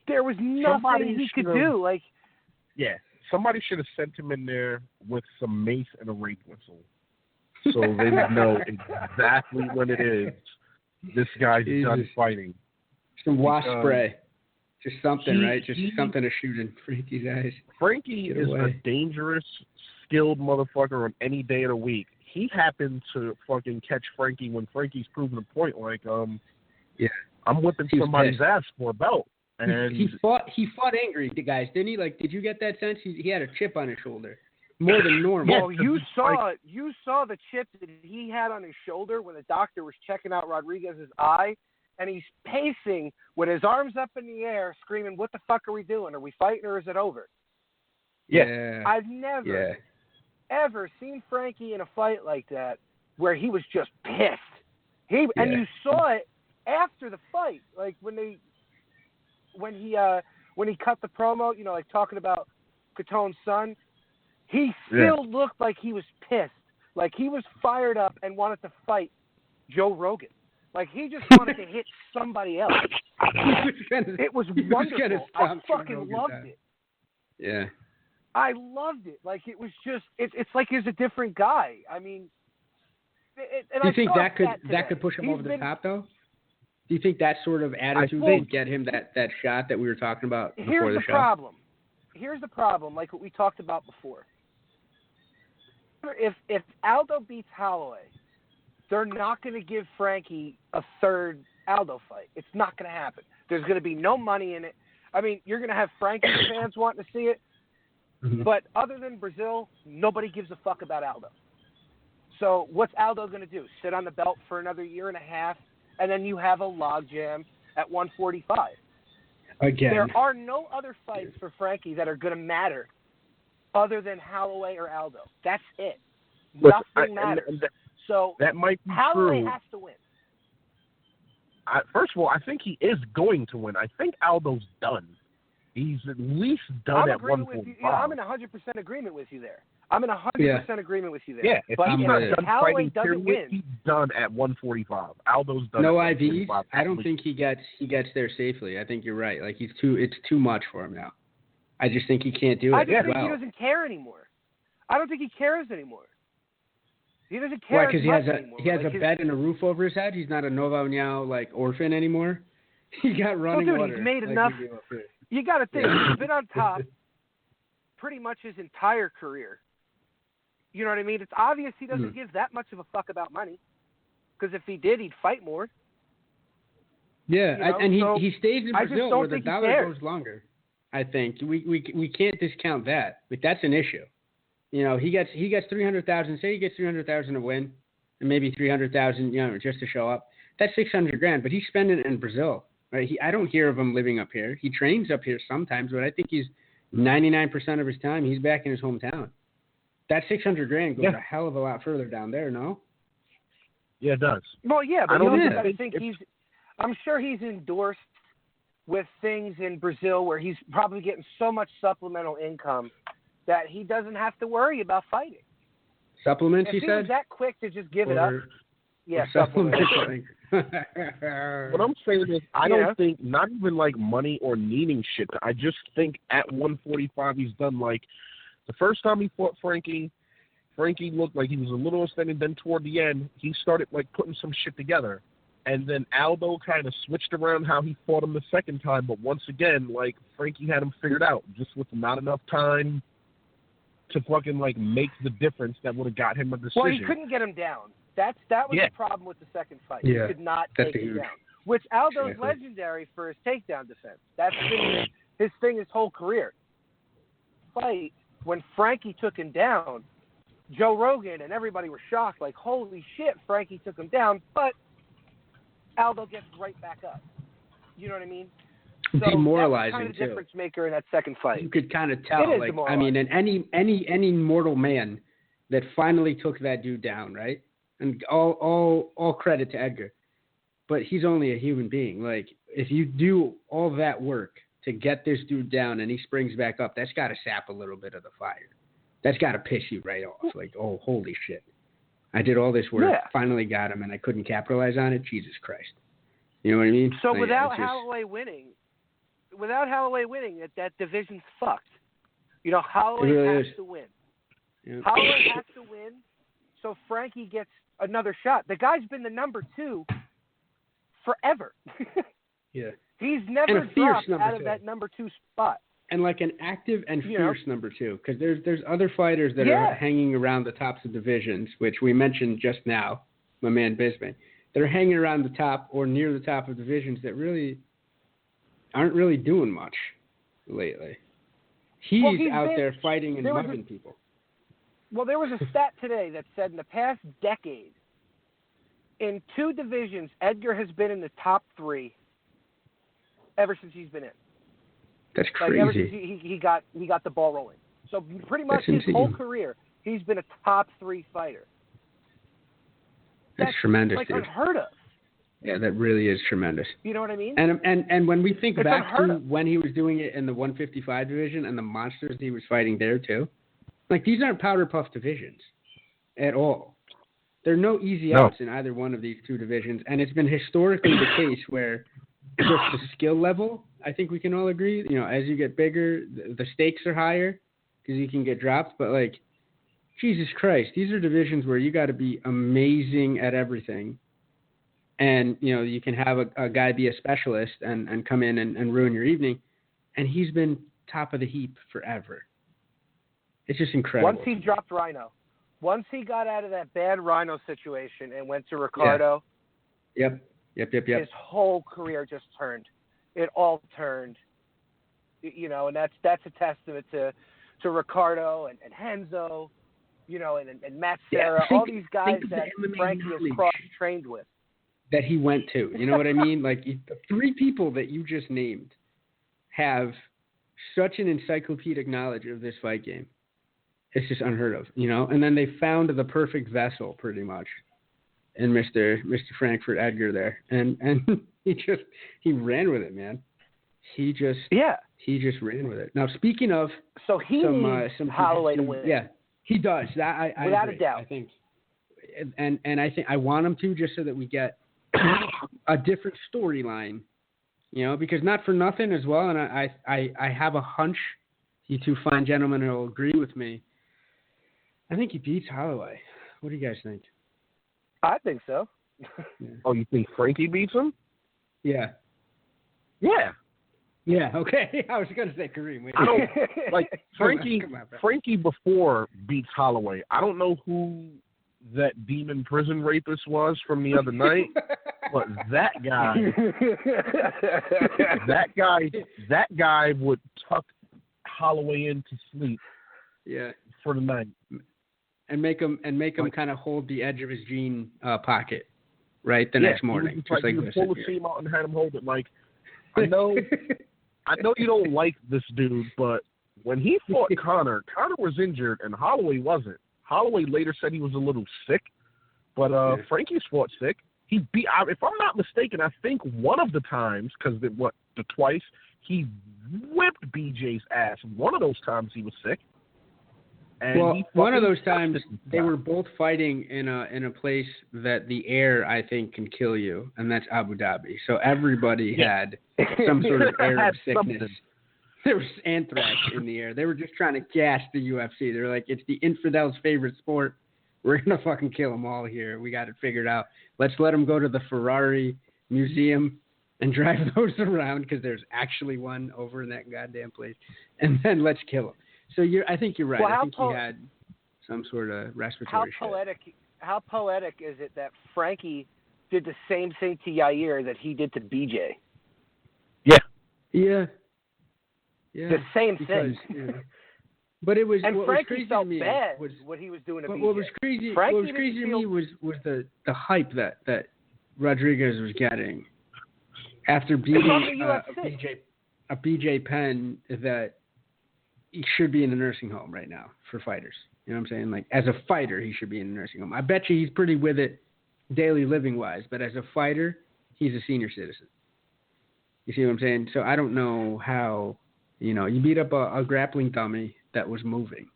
There was nothing he could do. Like, yeah, somebody should have sent him in there with some mace and a rape whistle, so they would know exactly when it is. This guy's done fighting. Some wasp spray. Just something, right? Just something to shoot in Frankie's eyes. Frankie is a dangerous, skilled motherfucker on any day of the week. He happened to fucking catch Frankie when Frankie's proving a point. Like, I'm whipping somebody's ass for a belt. And he fought angry, guys, didn't he? Like, did you get that sense? He had a chip on his shoulder, more than normal. Well, you saw the chip that he had on his shoulder when the doctor was checking out Rodriguez's eye, and he's pacing with his arms up in the air, screaming, "What the fuck are we doing? Are we fighting or is it over?" Yeah. I've never ever seen Frankie in a fight like that where he was just pissed. And you saw it after the fight, like when he cut the promo, like talking about Catone's son, he still looked like he was pissed, like he was fired up and wanted to fight Joe Rogan, like he just wanted to hit somebody else. It was wonderful. I fucking loved it. Yeah. I loved it. Like it was just, it's like he's a different guy. I mean, do you think that could push him over the top though? Do you think that sort of attitude would get him that shot that we were talking about before the show? Here's the problem, like what we talked about before. If Aldo beats Holloway, they're not going to give Frankie a third Aldo fight. It's not going to happen. There's going to be no money in it. I mean, you're going to have Frankie fans wanting to see it, but other than Brazil, nobody gives a fuck about Aldo. So what's Aldo going to do? Sit on the belt for another year and a half, and then you have a logjam at 145. Again. There are no other fights for Frankie that are going to matter other than Holloway or Aldo. That's it. Nothing matters. So that might be Holloway true. has to win. First of all, I think he is going to win. I think Aldo's done. He's at least done at 145. I'm in 100% agreement with you there. I'm in 100% agreement with you there. Yeah, if he's not done Holloway fighting, doesn't win, he's done at 145. Aldo's done. No at IVs. I don't think he gets there safely. I think you're right. Like it's too much for him now. I just think he can't do it. I just think he doesn't care anymore. I don't think he cares anymore. He doesn't care. Why? Because he has a bed and a roof over his head. He's not a Nova Now orphan anymore. He got running water. He's made enough. You got to think. He's been on top pretty much his entire career. You know what I mean? It's obvious he doesn't give that much of a fuck about money. Because if he did, he'd fight more. Yeah, and he stays in Brazil where the dollar goes longer. I think we can't discount that. But that's an issue. He gets 300,000. Say he gets 300,000 to win, and maybe 300,000, just to show up. That's $600,000. But he's spending it in Brazil, right? I don't hear of him living up here. He trains up here sometimes, but I think he's 99% of his time he's back in his hometown. That $600,000 goes a hell of a lot further down there, no? Yeah, it does. Well, yeah, but I think I'm sure he's endorsed with things in Brazil where he's probably getting so much supplemental income that he doesn't have to worry about fighting. Supplements, if he said? Was that quick to just give it up? Yeah, supplements. What I'm saying is, I don't think, not even like money or needing shit. I just think at 145 he's done like the first time he fought Frankie looked like he was a little extended. Then toward the end, he started like putting some shit together. And then Aldo kind of switched around how he fought him the second time. But once again, like Frankie had him figured out, just with not enough time to fucking like make the difference that would have got him a decision. Well, he couldn't get him down. That was the problem with the second fight. Yeah, he could not take him down. Which Aldo's legendary for his takedown defense. That's been his thing his whole career. Fight when Frankie took him down, Joe Rogan and everybody were shocked, like, holy shit, Frankie took him down, but Aldo gets right back up. You know what I mean? So demoralizing, that was kind of too. Difference maker in that second fight. You could kind of tell. Like, I mean, and any mortal man that finally took that dude down, right? And all credit to Edgar, but he's only a human being. Like, if you do all that work to get this dude down and he springs back up, that's got to sap a little bit of the fire. That's got to piss you right off. Like, oh, holy shit. I did all this work, finally got him, and I couldn't capitalize on it? Jesus Christ. You know what I mean? So without Holloway winning, that division's fucked. Holloway really has to win. Yeah. Holloway has to win, so Frankie gets another shot. The guy's been the number 2 forever. Yeah. He's never dropped out of that number 2 spot. And like an active and fierce number 2, because there's other fighters that are hanging around the tops of divisions, which we mentioned just now, my man Bisbee. that are hanging around the top or near the top of divisions that really aren't really doing much lately. He's out there fighting and mugging people. Well, there was a stat today that said in the past decade, in 2 divisions, Edgar has been in the top 3 ever since he's been in. That's crazy. Like ever since he got the ball rolling. So pretty much his whole career, he's been a top 3 fighter. That's tremendous, like dude. Unheard of. Yeah, that really is tremendous. You know what I mean? And when we think it's back to when he was doing it in the 155 division and the monsters he was fighting there too, like these aren't powder puff divisions at all. There are no easy outs in either one of these 2 divisions, and it's been historically the case where just the skill level, I think we can all agree, you know, as you get bigger, the stakes are higher because you can get dropped, but like, Jesus Christ, these are divisions where you got to be amazing at everything. And, you know, you can have a guy be a specialist and come in and ruin your evening. And he's been top of the heap forever. It's just incredible. Once he dropped Rhino, once he got out of that bad Rhino situation and went to Ricardo. Yep. His whole career just turned. It all turned. You know, and that's a testament to Ricardo and Henzo, you know, and Matt Serra, all these guys that Frankie has cross-trained with. That he went to. You know what I mean? Like, the 3 people that you just named have such an encyclopedic knowledge of this fight game. It's just unheard of, you know? And then they found the perfect vessel, pretty much, in Mr. Frankfurt Edgar there. And he ran with it, man. He just ran with it. Now, speaking of so he needs some Holloway to win. Yeah, he does. That I without agree. a doubt. I think, and I think I want him to, just so that we get a different storyline, you know, because not for nothing as well. And I have a hunch, you 2 fine gentlemen will agree with me. I think he beats Holloway. What do you guys think? I think so. Yeah. Oh, you think Frankie beats him? Yeah. Yeah. Yeah, okay. I was going to say Kareem. I don't like Frankie before beats Holloway. I don't know who that demon prison rapist was from the other night, but that guy would tuck Holloway into sleep. Yeah, for the night, and make him kind of hold the edge of his jean pocket, right, the next morning. Just like pull the seam out and had him hold it. Like, I know you don't like this dude, but when he fought Conor was injured and Holloway wasn't. Holloway later said he was a little sick, but Frankie's fought sick. He beat, if I'm not mistaken, I think one of the times, because the twice, he whipped BJ's ass. One of those times he was sick. And one of those times they were both fighting in a place that the air, I think, can kill you, and that's Abu Dhabi. So everybody had some sort of air of sickness. Something. There was anthrax in the air. They were just trying to gas the UFC. They're like, it's the infidels' favorite sport. We're going to fucking kill them all here. We got it figured out. Let's let them go to the Ferrari Museum and drive those around, because there's actually one over in that goddamn place. And then let's kill them. So I think you're right. Well, I think he had some sort of respiratory shit. How poetic is it that Frankie did the same thing to Yair that he did to BJ? Yeah. Yeah. The same thing. Yeah. But it was, and what Frankie was crazy felt to me bad was what he was doing to BJ. What was crazy to me was the hype that Rodriguez was getting after beating a BJ Penn that he should be in a nursing home right now for fighters. You know what I'm saying? Like, as a fighter, he should be in a nursing home. I bet you he's pretty with it daily living wise, but as a fighter, he's a senior citizen. You see what I'm saying? So I don't know how, you beat up a grappling dummy that was moving,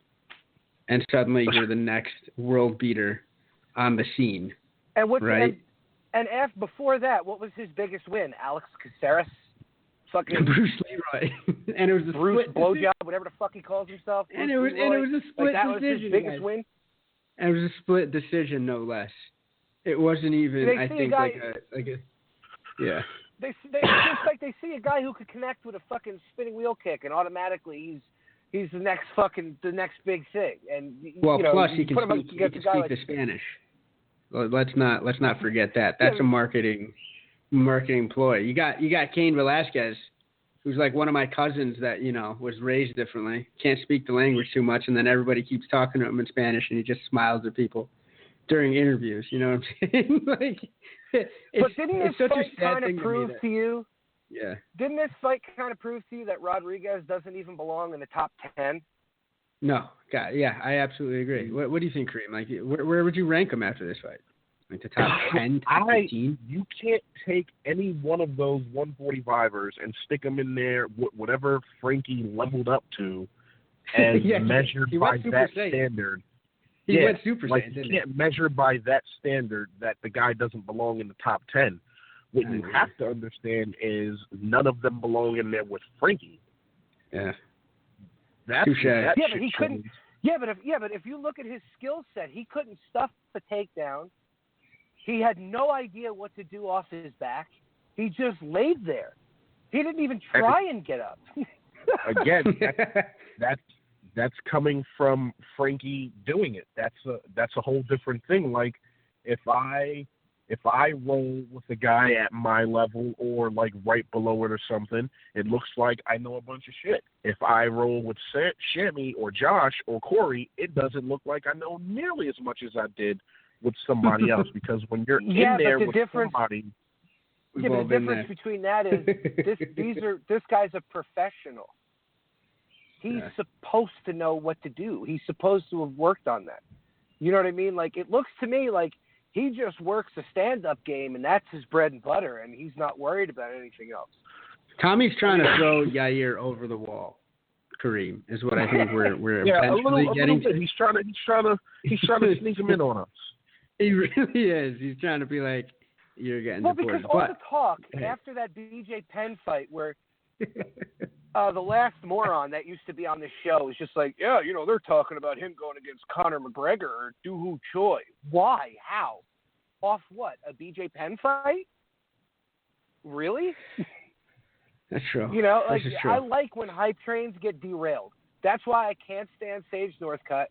and suddenly you're the next world beater on the scene. And right? And before that, what was his biggest win? Alex Caceres? Fucking Bruce Leroy. And it was a Bruce split Blowjob, whatever the fuck he calls himself. And it was a split that decision. Was his biggest win? And it was a split decision, no less. It wasn't even, I think, yeah. They just like they see a guy who could connect with a fucking spinning wheel kick, and automatically he's the next big thing. And plus he can speak the Spanish. Let's not forget that. That's a marketing ploy. You got Cain Velasquez, who's like one of my cousins that, was raised differently, can't speak the language too much, and then everybody keeps talking to him in Spanish, and he just smiles at people during interviews. You know what I'm saying? But didn't this such fight a sad kind thing of prove to you? Yeah. Didn't this fight kind of prove to you that Rodriguez doesn't even belong in the top 10? No, God, yeah, I absolutely agree. What do you think, Kareem? Like, where would you rank him after this fight? Like the top 10, top 15? You can't take any one of those 145ers and stick them in there, whatever Frankie leveled up to, and measured by that standard. He went Super like Saiyan, you didn't can't measure by that standard that the guy doesn't belong in the top 10. What you have to understand is none of them belong in there with Frankie. Yeah. That's that but he couldn't. But if you look at his skill set, he couldn't stuff the takedown. He had no idea what to do off his back. He just laid there. He didn't even try and get up. Again, that's coming from Frankie doing it. That's a whole different thing. Like if I roll with a guy at my level or like right below it or something, it looks like I know a bunch of shit. If I roll with Shammy or Josh or Corey, it doesn't look like I know nearly as much as I did with somebody else. Because when you're in there with somebody, the difference between that is this guy's a professional. He's supposed to know what to do. He's supposed to have worked on that. You know what I mean? Like it looks to me like he just works a stand-up game, and that's his bread and butter, and he's not worried about anything else. Tommy's trying to throw Yair over the wall. Kareem is what I think we're eventually getting to. He's trying to sneak him in on us. He really is. He's trying to be like, you're getting deported. Because all the talk after that BJ Penn fight where the last moron that used to be on the show was just like, they're talking about him going against Conor McGregor or Doo-Hoo Choi. Why? How? Off what? A BJ Penn fight? Really? That's true. I like when hype trains get derailed. That's why I can't stand Sage Northcutt.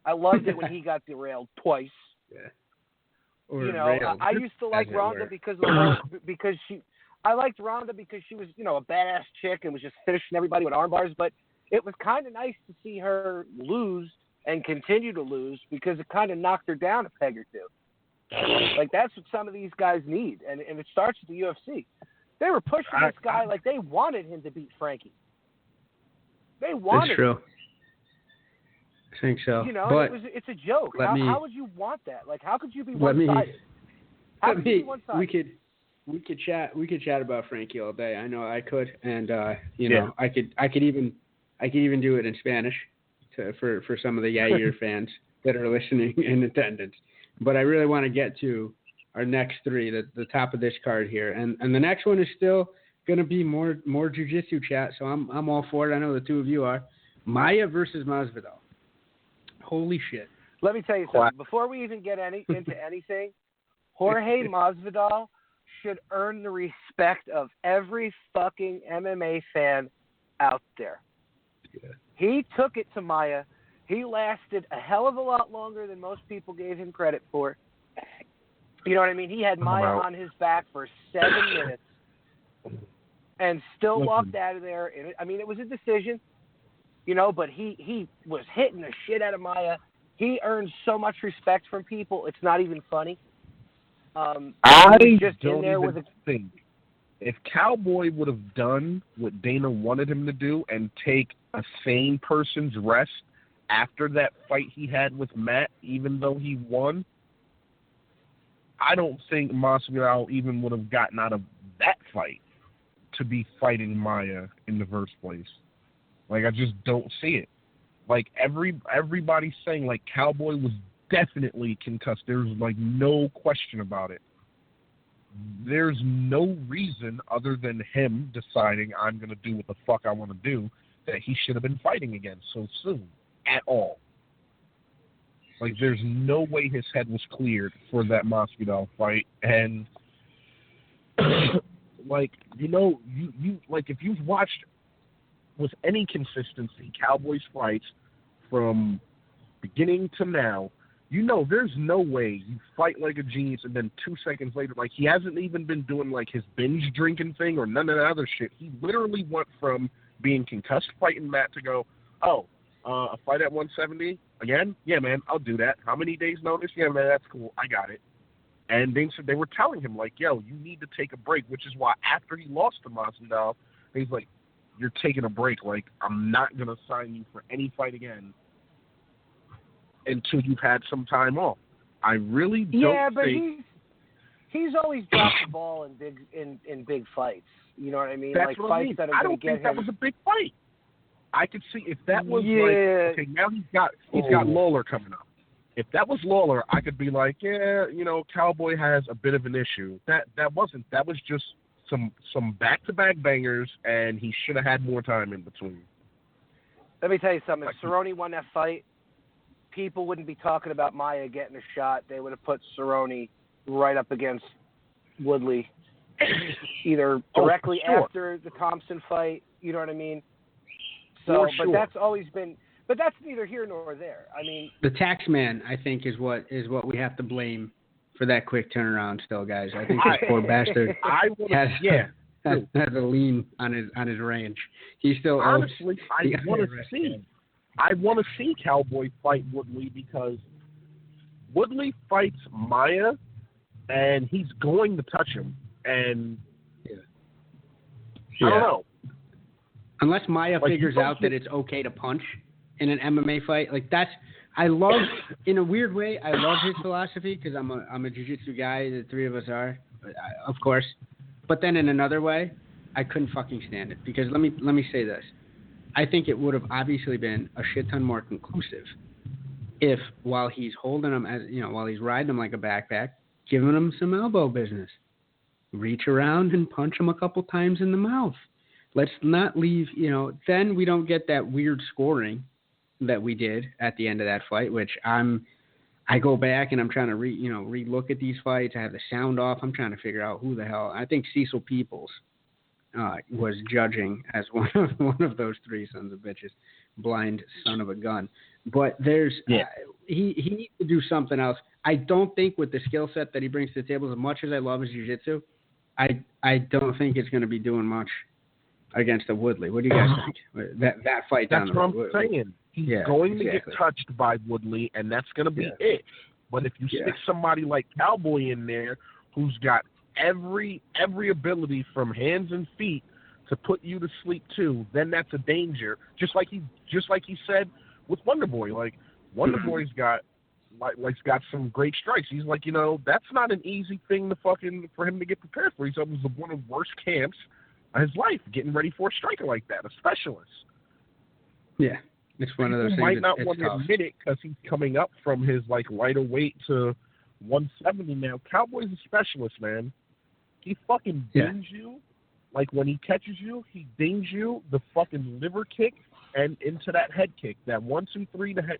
I loved it when he got derailed twice. Yeah. I used to like Ronda because I liked Ronda because she was, a badass chick and was just finishing everybody with arm bars. But it was kind of nice to see her lose and continue to lose because it kind of knocked her down a peg or two. Like that's what some of these guys need, and it starts with the UFC. They were pushing this guy like they wanted him to beat Frankie. They wanted. That's true. I think so. But it's a joke. How would you want that? Like, how could you be one-sided? We could chat about Frankie all day. I know I could, and I could even do it in Spanish for some of the Yair fans that are listening in attendance. But I really want to get to our next three, the top of this card here, and the next one is still going to be more jiu-jitsu chat. So I'm all for it. I know the two of you are. Maia versus Masvidal. Holy shit! Let me tell you something. Before we even get into anything, Jorge Masvidal should earn the respect of every fucking MMA fan out there. Yeah. He took it to Maia. He lasted a hell of a lot longer than most people gave him credit for. You know what I mean? He had Maia on his back for 7 minutes and still walked out of there. It was a decision, but he was hitting the shit out of Maia. He earns so much respect from people. It's not even funny. I don't even think if Cowboy would have done what Dana wanted him to do and take a sane person's rest after that fight he had with Matt, even though he won, I don't think Masvidal even would have gotten out of that fight to be fighting Maia in the first place. Like, I just don't see it. Like, everybody's saying, like, Cowboy was definitely concussed. There's, like, no question about it. There's no reason other than him deciding I'm going to do what the fuck I want to do that he should have been fighting again so soon at all. Like, there's no way his head was cleared for that Masvidal fight. And, like, you like, if you've watched with any consistency Cowboys fights from beginning to now, you know, there's no way you fight like a genius and then 2 seconds later, like, he hasn't even been doing, like, his binge drinking thing or none of that other shit. He literally went from being concussed fighting Matt to go, a fight at 170 again? Yeah, man, I'll do that. How many days notice? Yeah, man, that's cool. I got it. And they were telling him, like, yo, you need to take a break, which is why after he lost to Masvidal, he's like, you're taking a break. Like, I'm not going to sign you for any fight again until you've had some time off. I really don't Yeah, but think... he's always dropped the ball in big fights. You know what I mean? That's like what fights I mean. that are I going don't to get think that him. was a big fight. I could see if that was Yeah. like, okay, now he's got Lawler coming up. If that was Lawler, I could be like, yeah, you know, Cowboy has a bit of an issue. That wasn't. That was just some back-to-back bangers, and he should have had more time in between. Let me tell you something. If Cerrone won that fight, people wouldn't be talking about Maia getting a shot. They would have put Cerrone right up against Woodley, either directly after the Thompson fight. You know what I mean? So, but that's always been. But that's neither here nor there. I mean, the tax man, I think, is what we have to blame for that quick turnaround. Still, guys, I think this poor bastard has a lien on his ranch. He still honestly, I want to see Cowboy fight Woodley because Woodley fights Maia, and he's going to touch him, and I don't know. Unless Maia figures out that it's okay to punch in an MMA fight, like I love, in a weird way, I love his philosophy because I'm a jiu-jitsu guy. The three of us are, of course. But then in another way, I couldn't fucking stand it because let me say this. I think it would have obviously been a shit ton more conclusive if while he's holding him, while he's riding him like a backpack, giving him some elbow business, reach around and punch him a couple times in the mouth. Let's not leave, then we don't get that weird scoring that we did at the end of that fight, which I go back and I'm trying to re-look at these fights. I have the sound off. I'm trying to figure out who the hell. I think Cecil Peoples was judging as one of those three sons of bitches, blind son of a gun. But there's he needs to do something else. I don't think with the skill set that he brings to the table, as much as I love his jiu-jitsu, I don't think it's going to be doing much against the Woodley. What do you guys think? That fight down the road. That's what I'm saying. He's going to get touched by Woodley, and that's going to be it. But if you stick somebody like Cowboy in there who's got every ability from hands and feet to put you to sleep too, then that's a danger. Just like he said with Wonder Boy. Like Wonder Boy's got some great strikes. He's like, that's not an easy thing for him to get prepared for. He's always one of the worst camps of his life, getting ready for a striker like that, a specialist. Yeah, it's one of those things. Might not want to admit it because he's coming up from his lighter weight to 170 now. Cowboy's a specialist, man. He fucking dings you. Like when he catches you, he dings you the fucking liver kick and into that head kick. That 1, 2, 3 to head.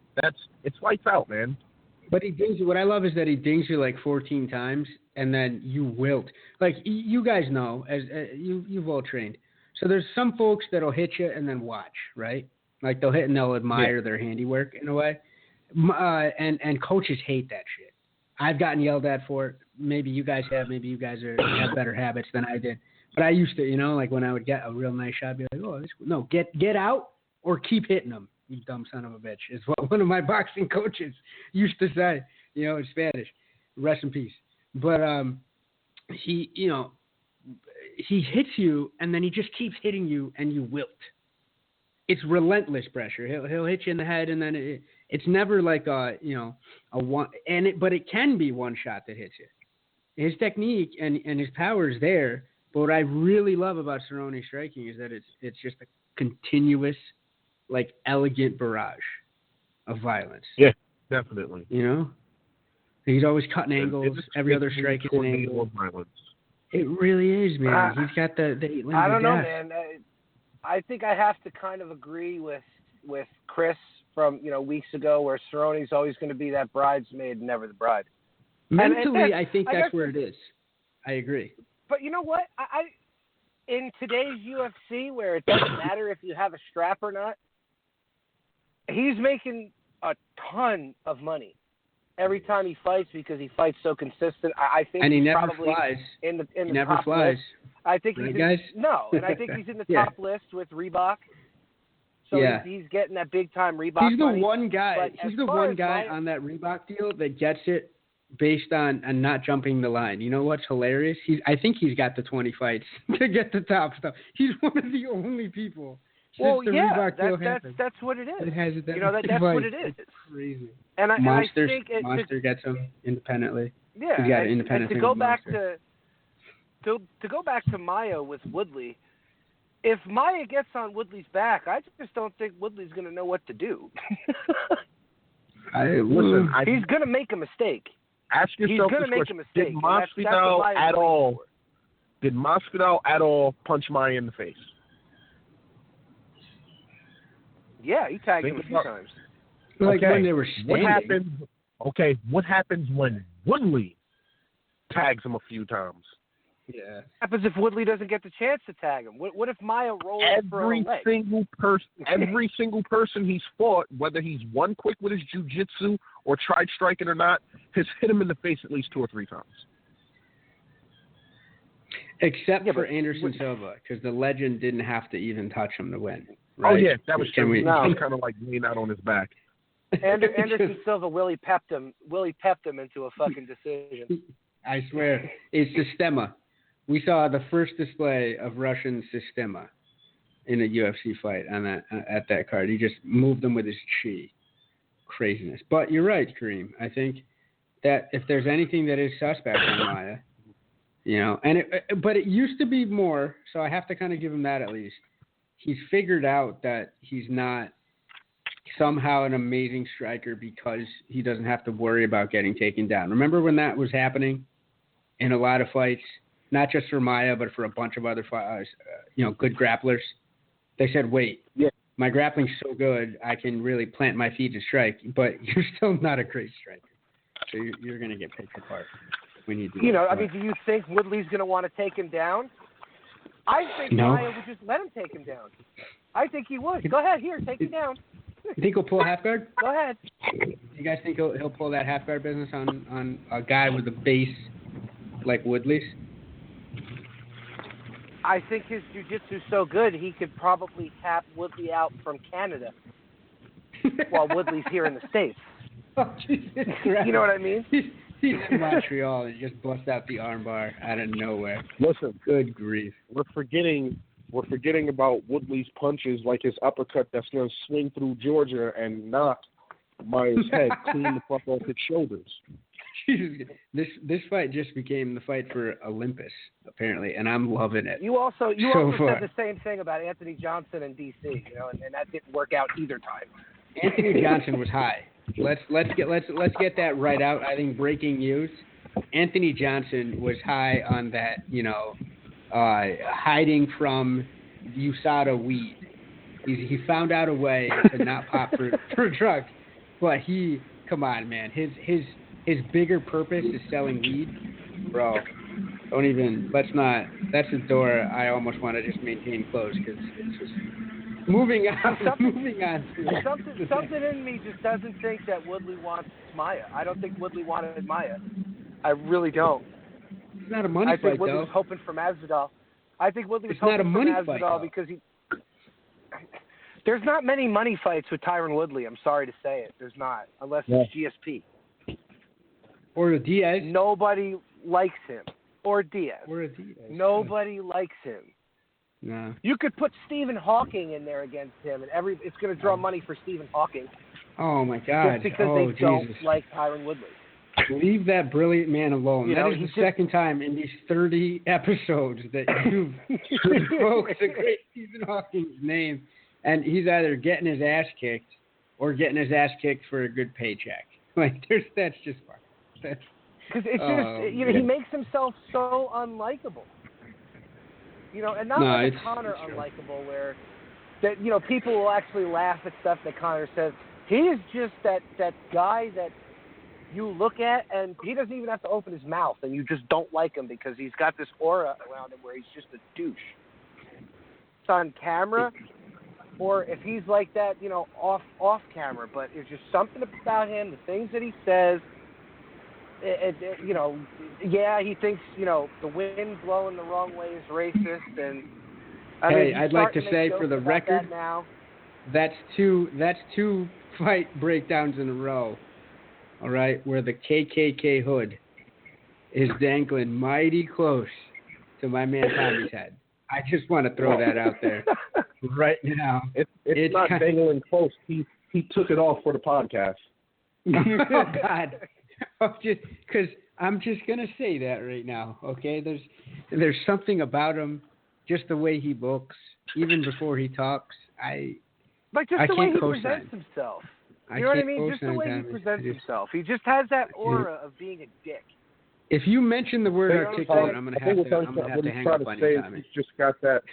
It's lights out, man. But he dings you. What I love is that he dings you like 14 times, and then you wilt. Like you guys know, as you've all trained. So there's some folks that'll hit you and then watch, right? Like they'll hit and they'll admire their handiwork in a way. And coaches hate that shit. I've gotten yelled at for it. Maybe you guys have. Maybe you guys have better habits than I did. But I used to, like when I would get a real nice shot, I'd be like, no, get out or keep hitting them. You dumb son of a bitch, is what one of my boxing coaches used to say, in Spanish. Rest in peace. But he hits you, and then he just keeps hitting you, and you wilt. It's relentless pressure. He'll hit you in the head, and then it's never like a one. But it can be one shot that hits you. His technique and his power is there. But what I really love about Cerrone striking is that it's just a continuous, elegant barrage of violence. Yeah, definitely. He's always cutting angles. Every other strike is an angle. Violence. It really is, man. He's got the I don't know, man. I think I have to kind of agree with Chris from weeks ago, where Cerrone's always going to be that bridesmaid, and never the bride. Mentally, I think that's where it is. I agree. But you know what? I in today's UFC, where it doesn't matter if you have a strap or not, he's making a ton of money. every time he fights because he fights so consistent. I think and he he's never probably flies. in the He never top flies. list. I think Right, he's guys? and I think he's in the Yeah. top list with Reebok. So Yeah. he's getting that big time Reebok He's the money. one guy. But He's as the far one as guy on that Reebok deal that gets it based on and not jumping the line. You know what's hilarious? I think he's got the 20 fights to get the top stuff. He's one of the only people. Well, since the Reebok deal happened. that's what it is. It has that that's what it is. It's crazy. And I think Monster gets him independently. Yeah, He's got an independent and to thing go with back Monster. to go back to Maya with Woodley, if Maya gets on Woodley's back, I just don't think Woodley's going to know what to do. He's going to make a mistake. Ask yourself He's going this to make question: a mistake. Did Masvidal at all? Did Masvidal at all punch Maya in the face? Yeah, he tagged him a few times. Like when they were standing. What happens when Woodley tags him a few times? Yeah. What happens if Woodley doesn't get the chance to tag him? What if Maya rolls for a leg? Every single person he's fought, whether he's won quick with his jiu-jitsu or tried striking or not, has hit him in the face at least 2 or 3 times. Except for Anderson Silva, because the legend didn't have to even touch him to win. Right? Oh, yeah, that was true. He No. kind of like laying out on his back. Anderson Silva, Willie pepped him into a fucking decision. I swear. It's Sistema. We saw the first display of Russian Sistema in a UFC fight at that card. He just moved them with his chi. Craziness. But you're right, Kareem. I think that if there's anything that is suspect on Maya, but it used to be more, so I have to kind of give him that at least. He's figured out that he's not somehow an amazing striker because he doesn't have to worry about getting taken down. Remember when that was happening in a lot of fights, not just for Maya, but for a bunch of other good grapplers? They said, wait, my grappling's so good, I can really plant my feet to strike, but you're still not a great striker. So you're going to get picked apart when you do that. Do you think Woodley's going to want to take him down? I think Maya would just let him take him down. I think he would. Go ahead, take him down. You think he'll pull half guard? Go ahead. You guys think he'll pull that half guard business on a guy with a base like Woodley's? I think his jiu-jitsu's so good he could probably tap Woodley out from Canada while Woodley's here in the States. Oh, Jesus Christ. You know what I mean? He's in Montreal and just busts out the armbar out of nowhere. Listen, good grief. We're forgetting about Woodley's punches, like his uppercut that's going to swing through Georgia and knock Maya's head clean the fuck off his shoulders. This fight just became the fight for Olympus, apparently, and I'm loving it. You also so said the same thing about Anthony Johnson in D.C., and that didn't work out either time. Anthony Johnson was high. Let's get that right out. I think breaking news: Anthony Johnson was high on that, hiding from USADA weed. He found out a way to not pop for drugs, but come on, man, his bigger purpose is selling weed, bro. Don't even. Let's not. That's a door I almost want to just maintain closed because it's just. Moving on. Something in me just doesn't think that Woodley wants Maya. I don't think Woodley wanted Maya. I really don't. It's not a money fight, though. I think Woodley though. was hoping for Masvidal. Because he. There's not many money fights with Tyron Woodley. I'm sorry to say it. There's not, unless it's GSP. Or Diaz. Nobody likes him. Or Diaz. Nobody likes him. No. You could put Stephen Hawking in there against him, and it's going to draw money for Stephen Hawking. Oh my God! Just because they don't like Tyron Woodley. Leave that brilliant man alone. That is the second time in these 30 episodes that you've invoked the great Stephen Hawking's name, and he's either getting his ass kicked or getting his ass kicked for a good paycheck. Like that's just fun. Because it's just he makes himself so unlikable. And not like Conor unlikable, where that people will actually laugh at stuff that Conor says. He is just that guy that you look at and he doesn't even have to open his mouth, and you just don't like him because he's got this aura around him where he's just a douche. It's on camera, or if he's like that, off camera. But it's just something about him, the things that he says, you know, yeah, he thinks, you know, the wind blowing the wrong way is racist, and Hey, I'd like to say for the record, now. that's two fight breakdowns in a row. All right, where the KKK hood is dangling mighty close to my man Tommy's head. I just want to throw that out there right now. It's not dangling close. He took it off for the podcast. Oh God! Because I'm just gonna say that right now. Okay, there's something about him, just the way he looks, even before he talks. But just I the way can't he co-sign. presents himself. I You know what I can't mean? Just the way he co-sign, Tommy. presents himself. He just has that aura of being a dick. If you mention the word You know what I'm articulate, saying? I'm I gonna think have to hang up on you, Tommy. He's just got that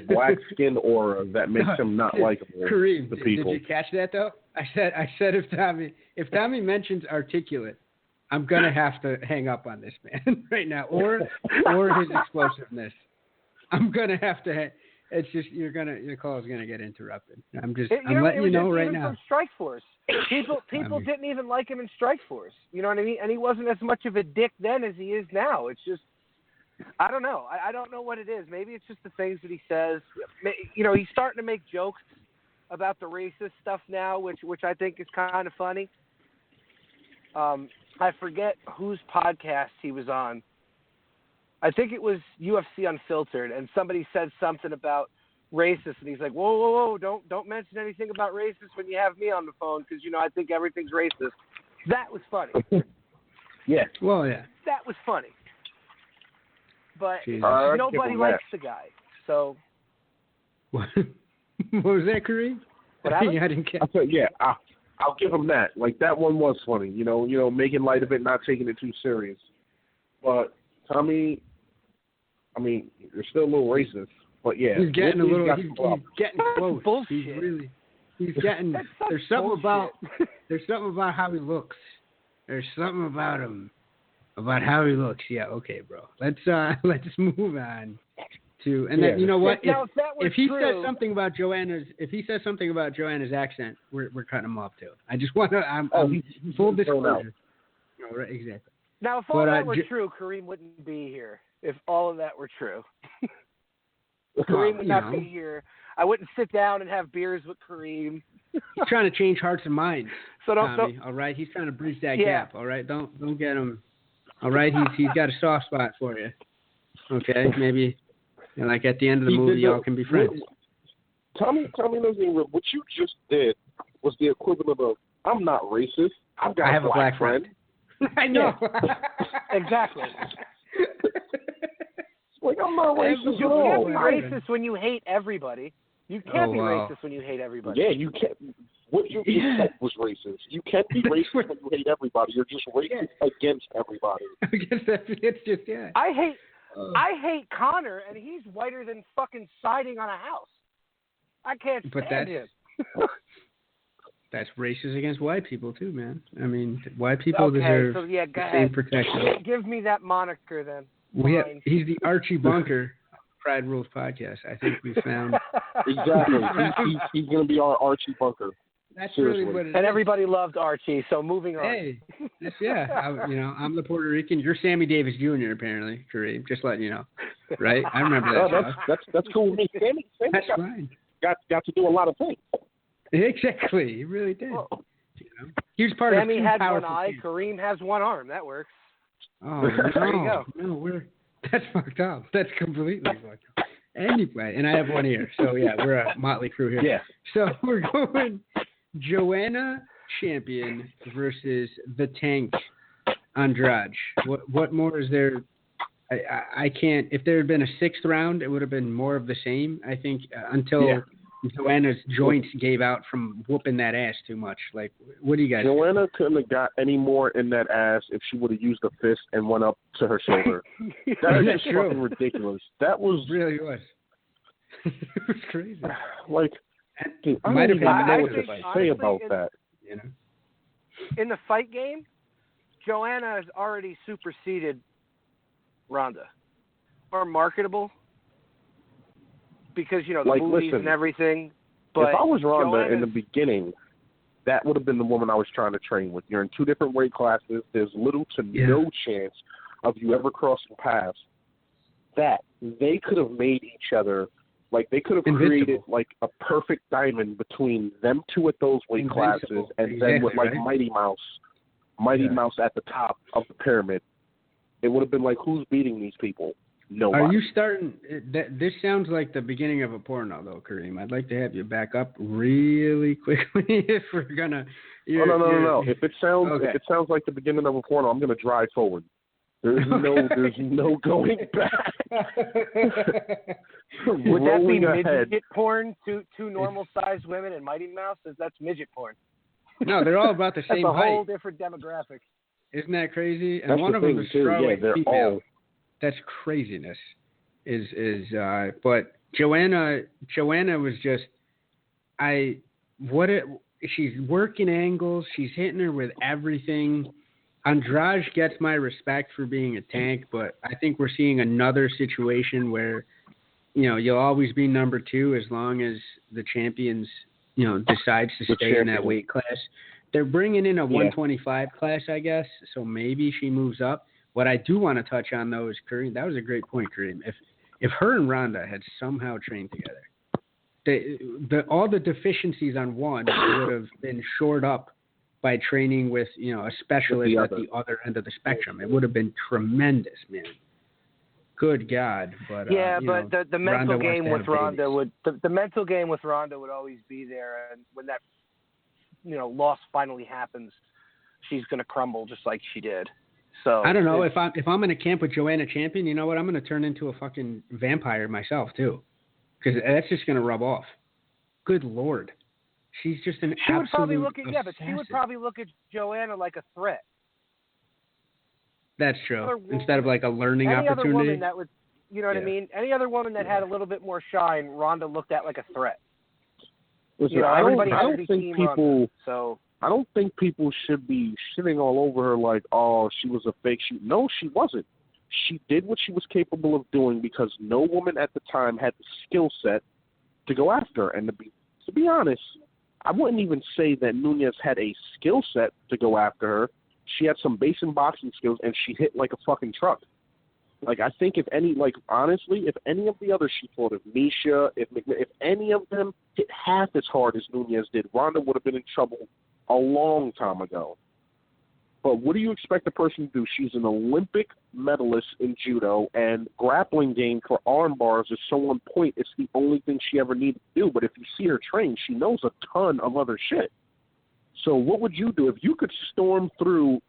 black skin aura that makes him not likable Kareem, to people. did you catch that though? I said if Tommy mentions articulate, I'm gonna have to hang up on this man right now, or his explosiveness. I'm gonna have to. It's just your call is gonna get interrupted. I'm letting you know right now. From Strike Force, people didn't even like him in Strike Force. You know what I mean? And he wasn't as much of a dick then as he is now. It's just, I don't know. I don't know what it is. Maybe it's just the things that he says. You know, he's starting to make jokes about the racist stuff now, which I think is kind of funny. I forget whose podcast he was on. I think it was UFC Unfiltered, and somebody said something about racist, and he's like, whoa, don't mention anything about racist when you have me on the phone, because, you know, I think everything's racist. That was funny. Yeah. Well, yeah. That was funny. But Jesus. Nobody likes the guy, so. What was that, Kareem? What happened? I didn't catch. I'll give him that. Like, that one was funny. You know, making light of it, not taking it too serious. But Tommy, I mean, you're still a little racist. But yeah, he's getting he's getting close. Bullshit. He's getting. There's something about how he looks. There's something about him, about how he looks. Yeah, okay, bro. Let's move on to. And then you know what? If he says something about Joanna's accent, we're cutting him off too. I just want to. I'm full disclosure. No, right, exactly. Now, if all that were true, Kareem wouldn't be here. If all of that were true. Kareem would not be here. I wouldn't sit down and have beers with Kareem. He's trying to change hearts and minds. So Tommy, all right? He's trying to bridge that gap, all right? Don't get him. All right? He's got a soft spot for you. Okay? Maybe, like at the end of the movie, y'all can be friends. Tommy doesn't even. What you just did was the equivalent of, I'm not racist. I have a black friend. I know. Exactly. Like, I'm not racist. You can't be racist when you hate everybody. You can't be racist when you hate everybody. Yeah, you can't. What you just said was racist. You can't be racist when you hate everybody. You're just racist against everybody. It's just, I hate Connor, and he's whiter than fucking siding on a house. I can't stand him. That's racist against white people too, man. I mean, white people deserve the same protection. Give me that moniker then. He's the Archie Bunker Pride Rules podcast. I think we found. Exactly. He's going to be our Archie Bunker. That's Seriously. really what it is. And everybody loved Archie, so moving on. Hey, I'm the Puerto Rican. You're Sammy Davis Jr. apparently, Kareem. Just letting you know, right? I remember that. That's cool with me. Sammy that's fine. Got to do a lot of things. Exactly, he really did. He was part Sammy of. Sammy had one eye. Teams. Kareem has one arm. That works. Oh, there you go. No, that's fucked up. That's completely fucked up. Anyway, and I have one ear, so yeah, we're a motley crew here. Yeah. So we're going Joanna Champion versus the Tank Andrade. What more is there? I can't. If there had been a sixth round, it would have been more of the same. I think until Joanna's joints gave out from whooping that ass too much. Like, what do you guys? Joanna couldn't have got any more in that ass if she would have used a fist and went up to her shoulder. That's fucking ridiculous. That was really was. It was crazy. Like, I might have know what to say about that. You know, in the fight game, Joanna has already superseded Ronda. More marketable. Because, the movies and everything. But if I was Ronda Joanna's in the beginning, that would have been the woman I was trying to train with. You're in two different weight classes. There's little to no chance of you ever crossing paths. That they could have made each other, like they could have created like a perfect diamond between them two at those weight classes, and then with like Mighty Mouse at the top of the pyramid. It would have been like, who's beating these people? Nobody. Are you starting? This sounds like the beginning of a porno, though, Kareem. I'd like to have you back up really quickly if we're gonna. No. If it sounds like the beginning of a porno, I'm gonna drive forward. There's no going back. Would that be midget porn? Two normal sized women and Mighty Mouse? That's midget porn. No, they're all about the same height. That's a whole different demographic. Isn't that crazy? And That's one of them is strawweight female. All... That's craziness. But Joanna was just she's working angles. She's hitting her with everything. Andrade gets my respect for being a tank, but I think we're seeing another situation where, you'll always be number two as long as the champions, decides to stay in that weight class. They're bringing in a 125 class, I guess, so maybe she moves up. What I do want to touch on, though, is Kareem. That was a great point, Kareem. If her and Ronda had somehow trained together, all the deficiencies on one would have been shored up by training with, a specialist at the other end of the spectrum. It would have been tremendous, man. Good God. But the mental game with Ronda would the mental game with Ronda would always be there, and when that loss finally happens, she's going to crumble just like she did. So I don't know if I'm in a camp with Joanna Champion, you know what? I'm going to turn into a fucking vampire myself too, because that's just going to rub off. Good Lord. She's just an she would absolute probably look at assassin. but she would probably look at Joanna like a threat. That's true. Instead of like a learning any opportunity. Other woman that would, what I mean? Any other woman that had a little bit more shine, Ronda looked at like a threat. Listen, I don't think people should be shitting all over her like, oh, she was a fake shoot. No, she wasn't. She did what she was capable of doing because no woman at the time had the skill set to go after her. And to be honest, I wouldn't even say that Nunes had a skill set to go after her. She had some base and boxing skills, and she hit like a fucking truck. Like, I think if any of the others she fought, if Misha, if any of them hit half as hard as Nunes did, Ronda would have been in trouble a long time ago. But what do you expect a person to do? She's an Olympic medalist in judo, and grappling game for arm bars is so on point. It's the only thing she ever needed to do. But if you see her train, she knows a ton of other shit. So what would you do if you could storm through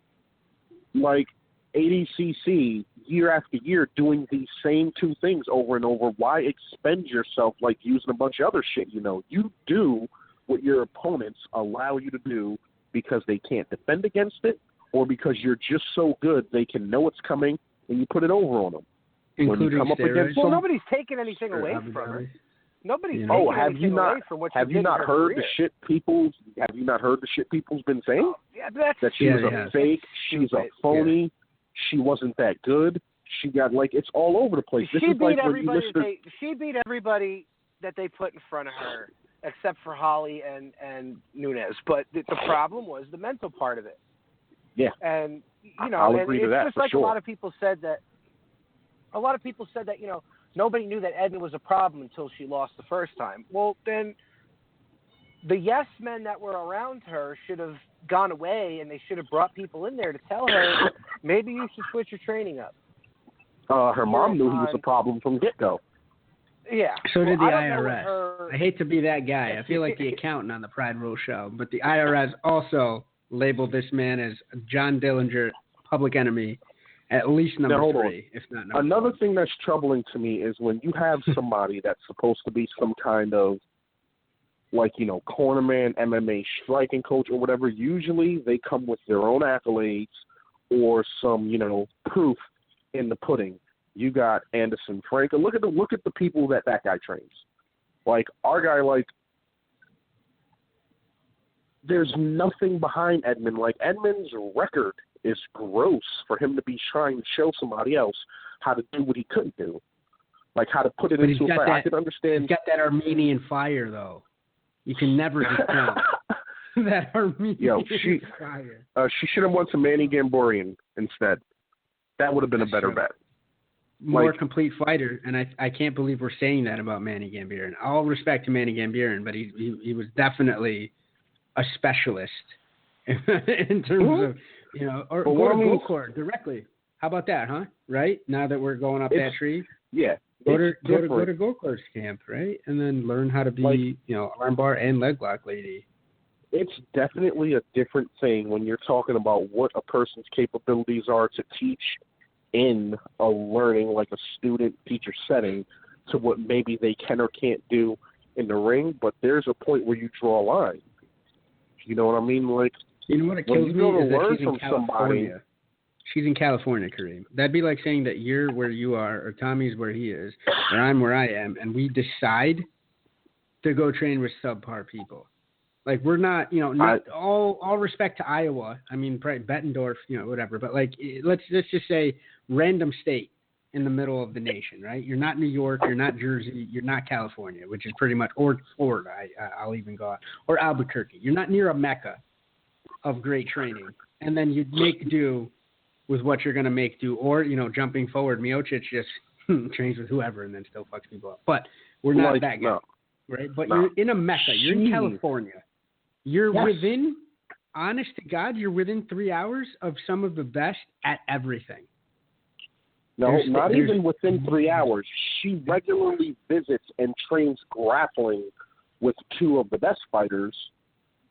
like ADCC year after year doing these same two things over and over? Why expend yourself like using a bunch of other shit? You do what your opponents allow you to do because they can't defend against it, or because you're just so good they can know it's coming and you put it over on them. Including when you come up against them, nobody's taking anything away from her. Nobody's taking anything away from what have you not heard the shit people's been saying? That she was a fake, she's a phony, she wasn't that good. She got it's all over the place. She beat everybody that they put in front of her, except for Holly and Nunes. But the problem was the mental part of it. Yeah. And I'll agree to that just for like sure. a lot of people said that nobody knew that Edna was a problem until she lost the first time. Well, then the yes men that were around her should have gone away, and they should have brought people in there to tell her, maybe you should switch your training up. Her mom knew he was a problem from get-go. Yeah. So did the IRS. I hate to be that guy. I feel like the accountant on the Pride Row show, but the IRS also labeled this man as John Dillinger, public enemy, at least number 3, if not number 4. Another thing that's troubling to me is when you have somebody that's supposed to be some kind of cornerman, MMA striking coach or whatever. Usually they come with their own accolades or some, proof in the pudding. You got Anderson Frank. Look at the people that guy trains. Like our guy, there's nothing behind Edmund. Like Edmund's record is gross for him to be trying to show somebody else how to do what he couldn't do. Like how to put it into a fight. I could understand. He's got that Armenian fire though. You can never discount. that Armenian she fire. She should have won to Manny Gamborian instead. That would have been a better bet. More complete fighter, and I can't believe we're saying that about Manny Gambarian. All respect to Manny Gambarian, but he was definitely a specialist in terms of, or go to Gokor directly. How about that, huh? Right? Now that we're going up that tree. Yeah. Go to Gokor's camp, right? And then learn how to be, armbar and leg lock lady. It's definitely a different thing when you're talking about what a person's capabilities are to teach in a learning, like a student-teacher setting, to what maybe they can or can't do in the ring. But there's a point where you draw a line. You know what I mean? Like, you know what it kills me is that she's in California. She's in California, Kareem. That'd be like saying that you're where you are, or Tommy's where he is, or I'm where I am, and we decide to go train with subpar people. Like, we're not, not all respect to Iowa. I mean, probably Bettendorf, whatever. But like, let's just say random state in the middle of the nation, right? You're not New York, you're not Jersey, you're not California, which is pretty much, or Florida. I'll even go out, or Albuquerque. You're not near a mecca of great training, and then you make do with what you're going to make do, or jumping forward, Miocic just trains with whoever and then still fucks people up. But we're not that guy, right? But you're in a mecca. You're in California. You're within, honest to God, you're within 3 hours of some of the best at everything. No, not even within 3 hours. She regularly visits and trains grappling with two of the best fighters.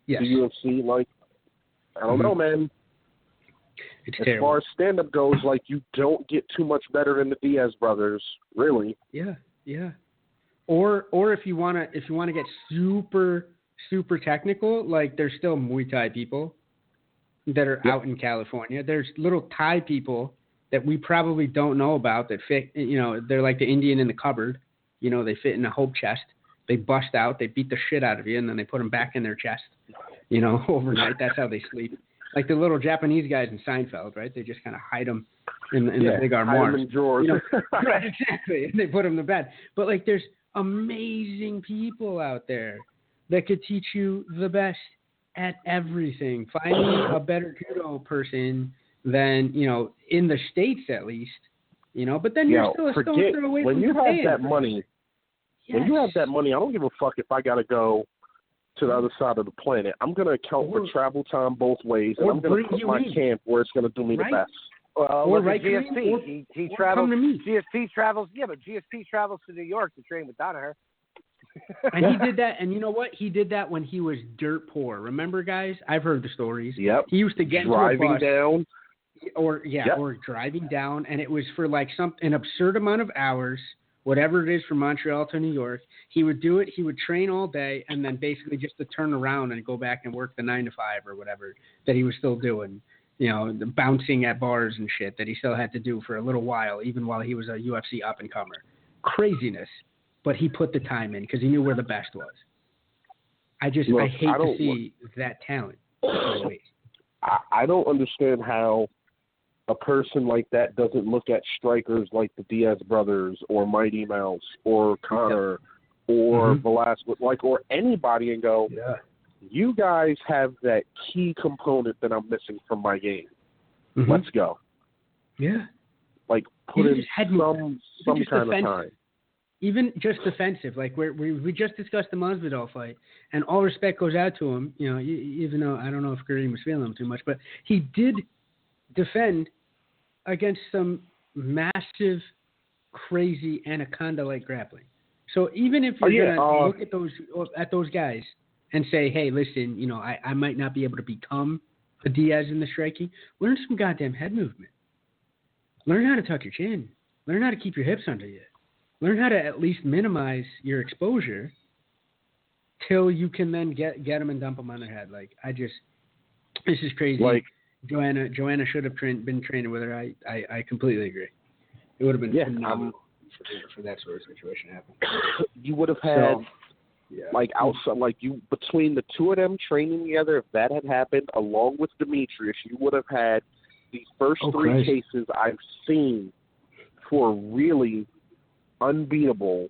Yes. The UFC, like, I don't know, man. It's as terrible. far as stand-up goes, like, you don't get too much better than the Diaz brothers, really. Yeah. Or if you wanna get super technical, like, there's still Muay Thai people that are out in California. There's little Thai people that we probably don't know about that fit. They're like the Indian in the cupboard. They fit in a hope chest. They bust out. They beat the shit out of you, and then they put them back in their chest. Overnight. That's how they sleep. Like the little Japanese guys in Seinfeld, right? They just kind of hide them in the big armoires. Hide them in drawers. Right, exactly. And they put them to bed. But, like, there's amazing people out there that could teach you the best at everything. Find me a better judo person than, in the States at least, but then you're still a stone's throw away from Japan. When you have that money, I don't give a fuck if I got to go to the other side of the planet. I'm going to account for travel time both ways, and I'm going to put my camp where it's going to do me the best. Well, look at GSP. He travels. GSP travels. Yeah, but GSP travels to New York to train with Danaher. And he did that, and you know what? He did that when he was dirt poor. Remember, guys? I've heard the stories. Yep. He used to get driving into a bus, down. Or driving down, and it was for like an absurd amount of hours, whatever it is, from Montreal to New York. He would do it. He would train all day, and then basically just to turn around and go back and work the 9 to 5 or whatever that he was still doing. The bouncing at bars and shit that he still had to do for a little while, even while he was a UFC up and comer. Craziness, but he put the time in because he knew where the best was. I hate to see that talent. I don't understand how a person like that doesn't look at strikers like the Diaz brothers or Mighty Mouse or Connor or Velasquez, or anybody, and go, you guys have that key component that I'm missing from my game. Let's go. Yeah. Like, put in some kind of time. Even just defensive. Like, we just discussed the Masvidal fight, and all respect goes out to him, even though I don't know if Kareem was feeling him too much, but he did defend against some massive, crazy anaconda-like grappling. So even if you're going to look at those guys and say, hey, listen, I might not be able to become a Diaz in the striking, learn some goddamn head movement. Learn how to tuck your chin. Learn how to keep your hips under you. Learn how to at least minimize your exposure till you can then get them and dump them on their head. Like, this is crazy. Like, Joanna should have been training with her. I completely agree. It would have been phenomenal for that sort of situation to happen. You would have had, between the two of them training together, if that had happened, along with Demetrius, you would have had the first three cases I've seen for really unbeatable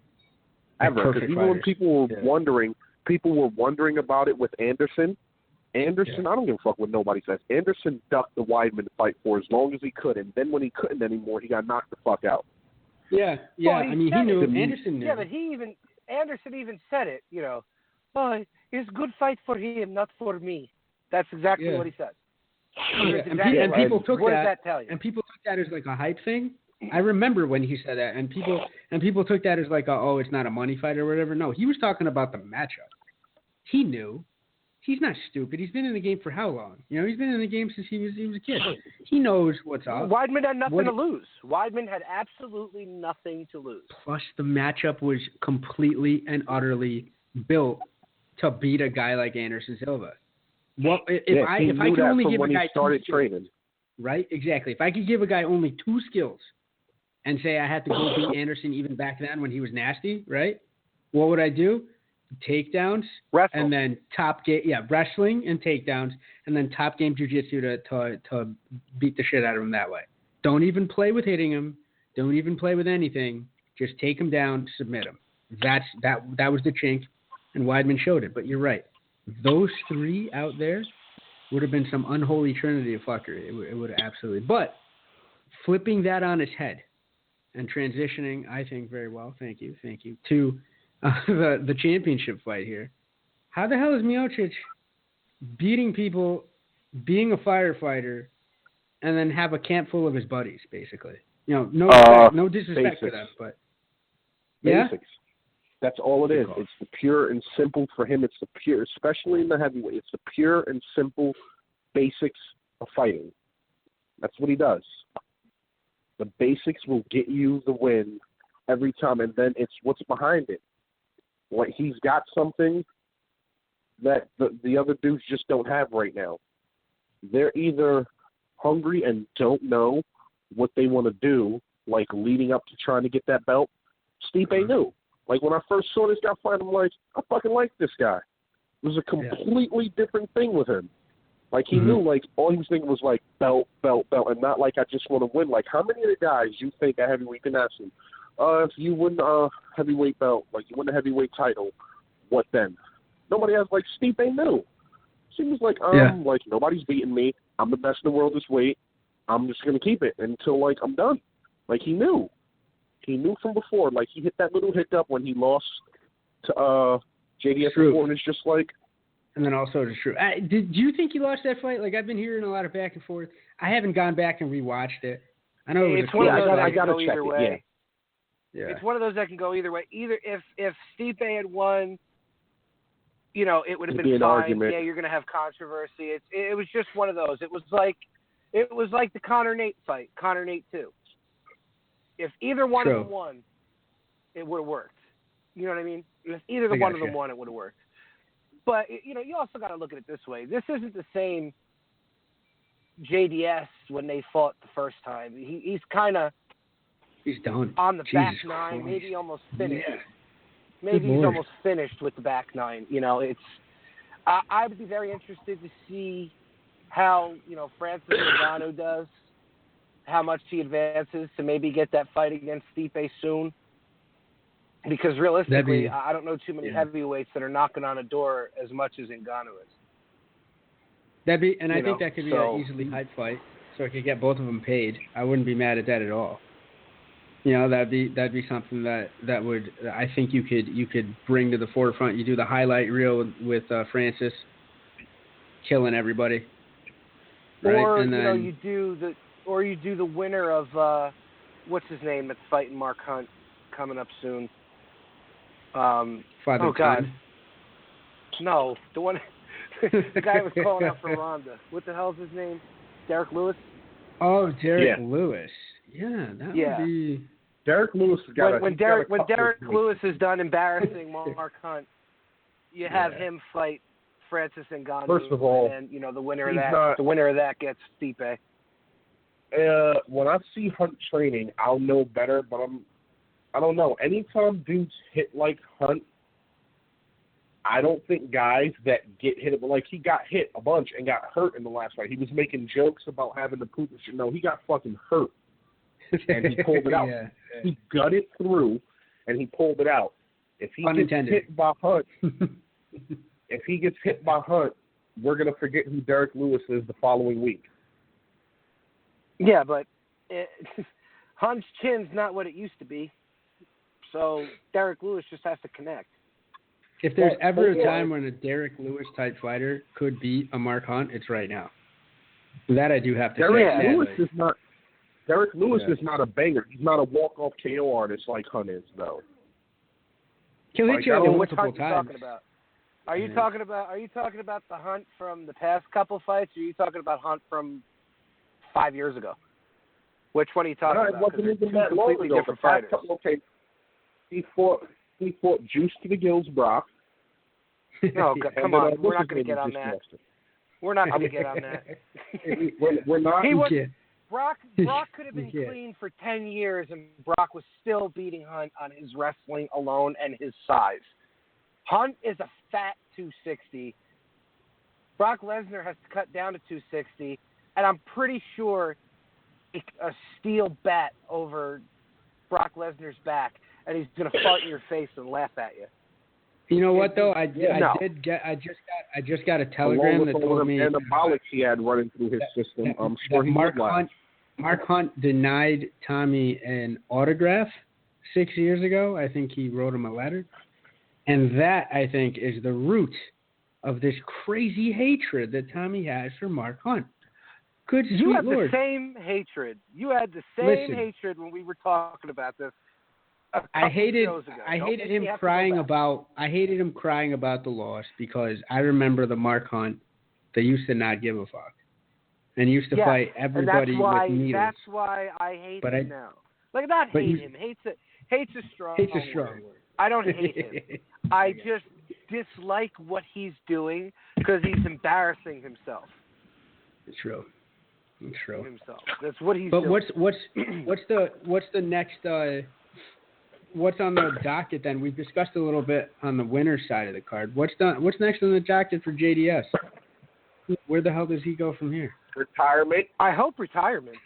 ever. Because even when people were wondering about it with Anderson, Anderson, I don't give a fuck what nobody says. Anderson ducked the Weidman fight for as long as he could, and then when he couldn't anymore, he got knocked the fuck out. Yeah. Well, I mean, he knew. Anderson knew. Yeah, but Anderson even said it. Oh, it's a good fight for him, not for me. That's exactly what he said. And people took what that. Does that tell you? And people took that as like a hype thing. I remember when he said that, and people took that as like, it's not a money fight or whatever. No, he was talking about the matchup. He knew. He's not stupid. He's been in the game for how long? He's been in the game since he was a kid. He knows what's up. Weidman had nothing to lose. Weidman had absolutely nothing to lose. Plus, the matchup was completely and utterly built to beat a guy like Anderson Silva. Well, if I could only give a guy started training, right? Exactly. If I could give a guy only 2 skills and say I had to go beat Anderson even back then when he was nasty, right? What would I do? Takedowns, and then wrestling and takedowns, and then top game jiu-jitsu to beat the shit out of him that way. Don't even play with hitting him. Don't even play with anything. Just take him down, submit him. That was the chink, and Weidman showed it. But you're right. Those 3 out there would have been some unholy trinity of fuckery. It would have absolutely. But flipping that on its head and transitioning, I think very well. Thank you, to the championship fight here. How the hell is Miocic beating people, being a firefighter, and then have a camp full of his buddies, basically? No disrespect to them, but basics. That's all it is. It's the pure and simple for him. It's the pure, especially in the heavyweight. It's the pure and simple basics of fighting. That's what he does. The basics will get you the win every time, and then it's what's behind it. Like, he's got something that the other dudes just don't have right now. They're either hungry and don't know what they want to do, like leading up to trying to get that belt. Stipe knew. Like, when I first saw this guy fight, I'm like, I fucking like this guy. It was a completely different thing with him. Like, he knew, like, all he was thinking was, like, belt, and not like, I just want to win. Like, how many of the guys you think at heavyweight can ask him, if you win a heavyweight belt, like you win the heavyweight title, what then? Nobody has, like, Stipe knew. He was like, like, nobody's beating me. I'm the best in the world this weight. I'm just going to keep it until, like, I'm done. Like, he knew. He knew from before. Like, he hit that little hiccup when he lost to JDS before, and it's just like. And then also to Shrew. Do you think he lost that fight? Like, I've been hearing a lot of back and forth. I haven't gone back and rewatched it. I know it was one of those I got to check either way. Yeah. It's one of those that can go either way. Either if Stipe had won, it would have been fine. Argument. Yeah, you're going to have controversy. It was just one of those. It was like the Conor Nate fight, Conor Nate 2. If either one of them won, it would have worked. You know what I mean? If either one of them won, it would have worked. But you also got to look at it this way. This isn't the same JDS when they fought the first time. He's kind of. He's done. On the Jesus back nine, Christ. maybe almost finished. Yeah. Maybe he's almost finished with the back nine. I would be very interested to see how, Francis Ngannou does, how much he advances to maybe get that fight against Stipe soon. Because realistically, I don't know too many heavyweights that are knocking on a door as much as Ngannou is. I think that could be an easily hype fight, so I could get both of them paid. I wouldn't be mad at that at all. That'd be something that would, I think you could bring to the forefront. You do the highlight reel with Francis killing everybody, right? Or and then, you do the winner of what's his name that's fighting Mark Hunt coming up soon. Father oh God, Time. No, the one the guy was calling out for Ronda. What the hell's his name? Derek Lewis. Oh, Derek Lewis. Yeah, that would be. Derek Lewis has got when Derek Lewis is done embarrassing Mark Hunt, you have him fight Francis Ngannou. First of all, and the winner of that gets Stipe. When I see Hunt training, I'll know better. But I don't know. Anytime dudes hit like Hunt, I don't think guys that get hit, like he got hit a bunch and got hurt in the last fight. He was making jokes about having to poop and shit. No, he got fucking hurt. And he pulled it out. He gutted through, and he pulled it out. If he gets hit by Hunt, we're going to forget who Derek Lewis is the following week. Yeah, but Hunt's chin's not what it used to be. So Derek Lewis just has to connect. If there's ever a time when a Derek Lewis type fighter could beat a Mark Hunt, it's right now. That I do have to say. Derek Lewis is not a banger. He's not a walk-off KO artist like Hunt is, though. He'll hit you multiple times. Talking about? Are you talking about the Hunt from the past couple fights, or are you talking about Hunt from 5 years ago? Which one are you talking about? It wasn't even that long ago. Different fighters. Okay, he fought Juice to the Gills Brock. No, come on. We're not going to get on that. We're not going to get on that. We're not. Brock could have been clean for 10 years, and Brock was still beating Hunt on his wrestling alone and his size. Hunt is a fat 260. Brock Lesnar has to cut down to 260, and I'm pretty sure a steel bat over Brock Lesnar's back, and he's going to fart in your face and laugh at you. You know what though? I just got a telegram that told me anabolics he had running through his system. I'm sure he Mark Hunt denied Tommy an autograph 6 years ago. I think he wrote him a letter, and that I think is the root of this crazy hatred that Tommy has for Mark Hunt. Good sweet You had Lord. the same hatred. You had the same hatred when we were talking about this. I hated him crying about the loss because I remember the Mark Hunt that used to not give a fuck and used to fight everybody with needles. That's why I hate him now. Like, not hate him. Hate's a strong word. I don't hate him. I just dislike what he's doing because he's embarrassing himself. It's true. Himself. That's what he's doing. But what's the next? What's on the docket then? We've discussed a little bit on the winner's side of the card. What's next on the docket for JDS? Where the hell does he go from here? Retirement. I hope retirement.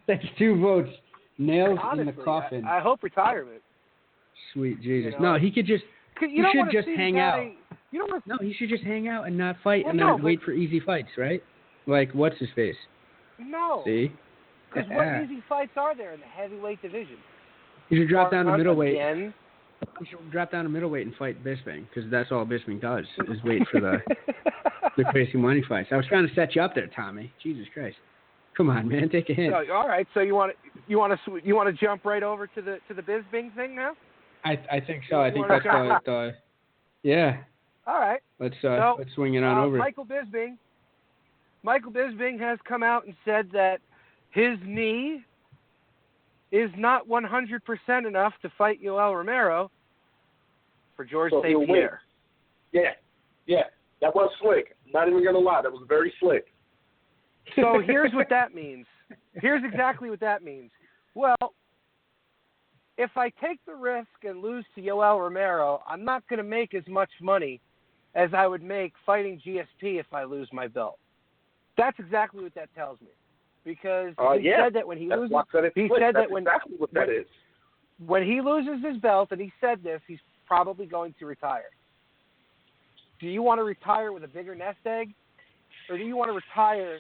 That's 2 votes. Nails in the coffin. I hope retirement. Sweet Jesus. No, he could just. He should just hang out. No, he should just hang out and not fight wait for easy fights, right? Like, what's his face? No. See? Because what easy fights are there in the heavyweight division? He should drop down to middleweight. Again? He should drop down to middleweight and fight Bisping, because that's all Bisping does is wait for the crazy money fights. I was trying to set you up there, Tommy. Jesus Christ! Come on, man, take a hint. So, all right, so you want to jump right over to the Bisping thing now? I think so. I think that's the yeah. All right. Let's swing it on over. Michael Bisping has come out and said that his knee is not 100% enough to fight Yoel Romero for George St. Pierre. Yeah, that was slick. Not even going to lie, that was very slick. So here's what that means. Here's exactly what that means. Well, if I take the risk and lose to Yoel Romero, I'm not going to make as much money as I would make fighting GSP if I lose my belt. That's exactly what that tells me. Because he said that when he loses, exactly what that is. When he loses his belt, and he said this, he's probably going to retire. Do you want to retire with a bigger nest egg, or do you want to retire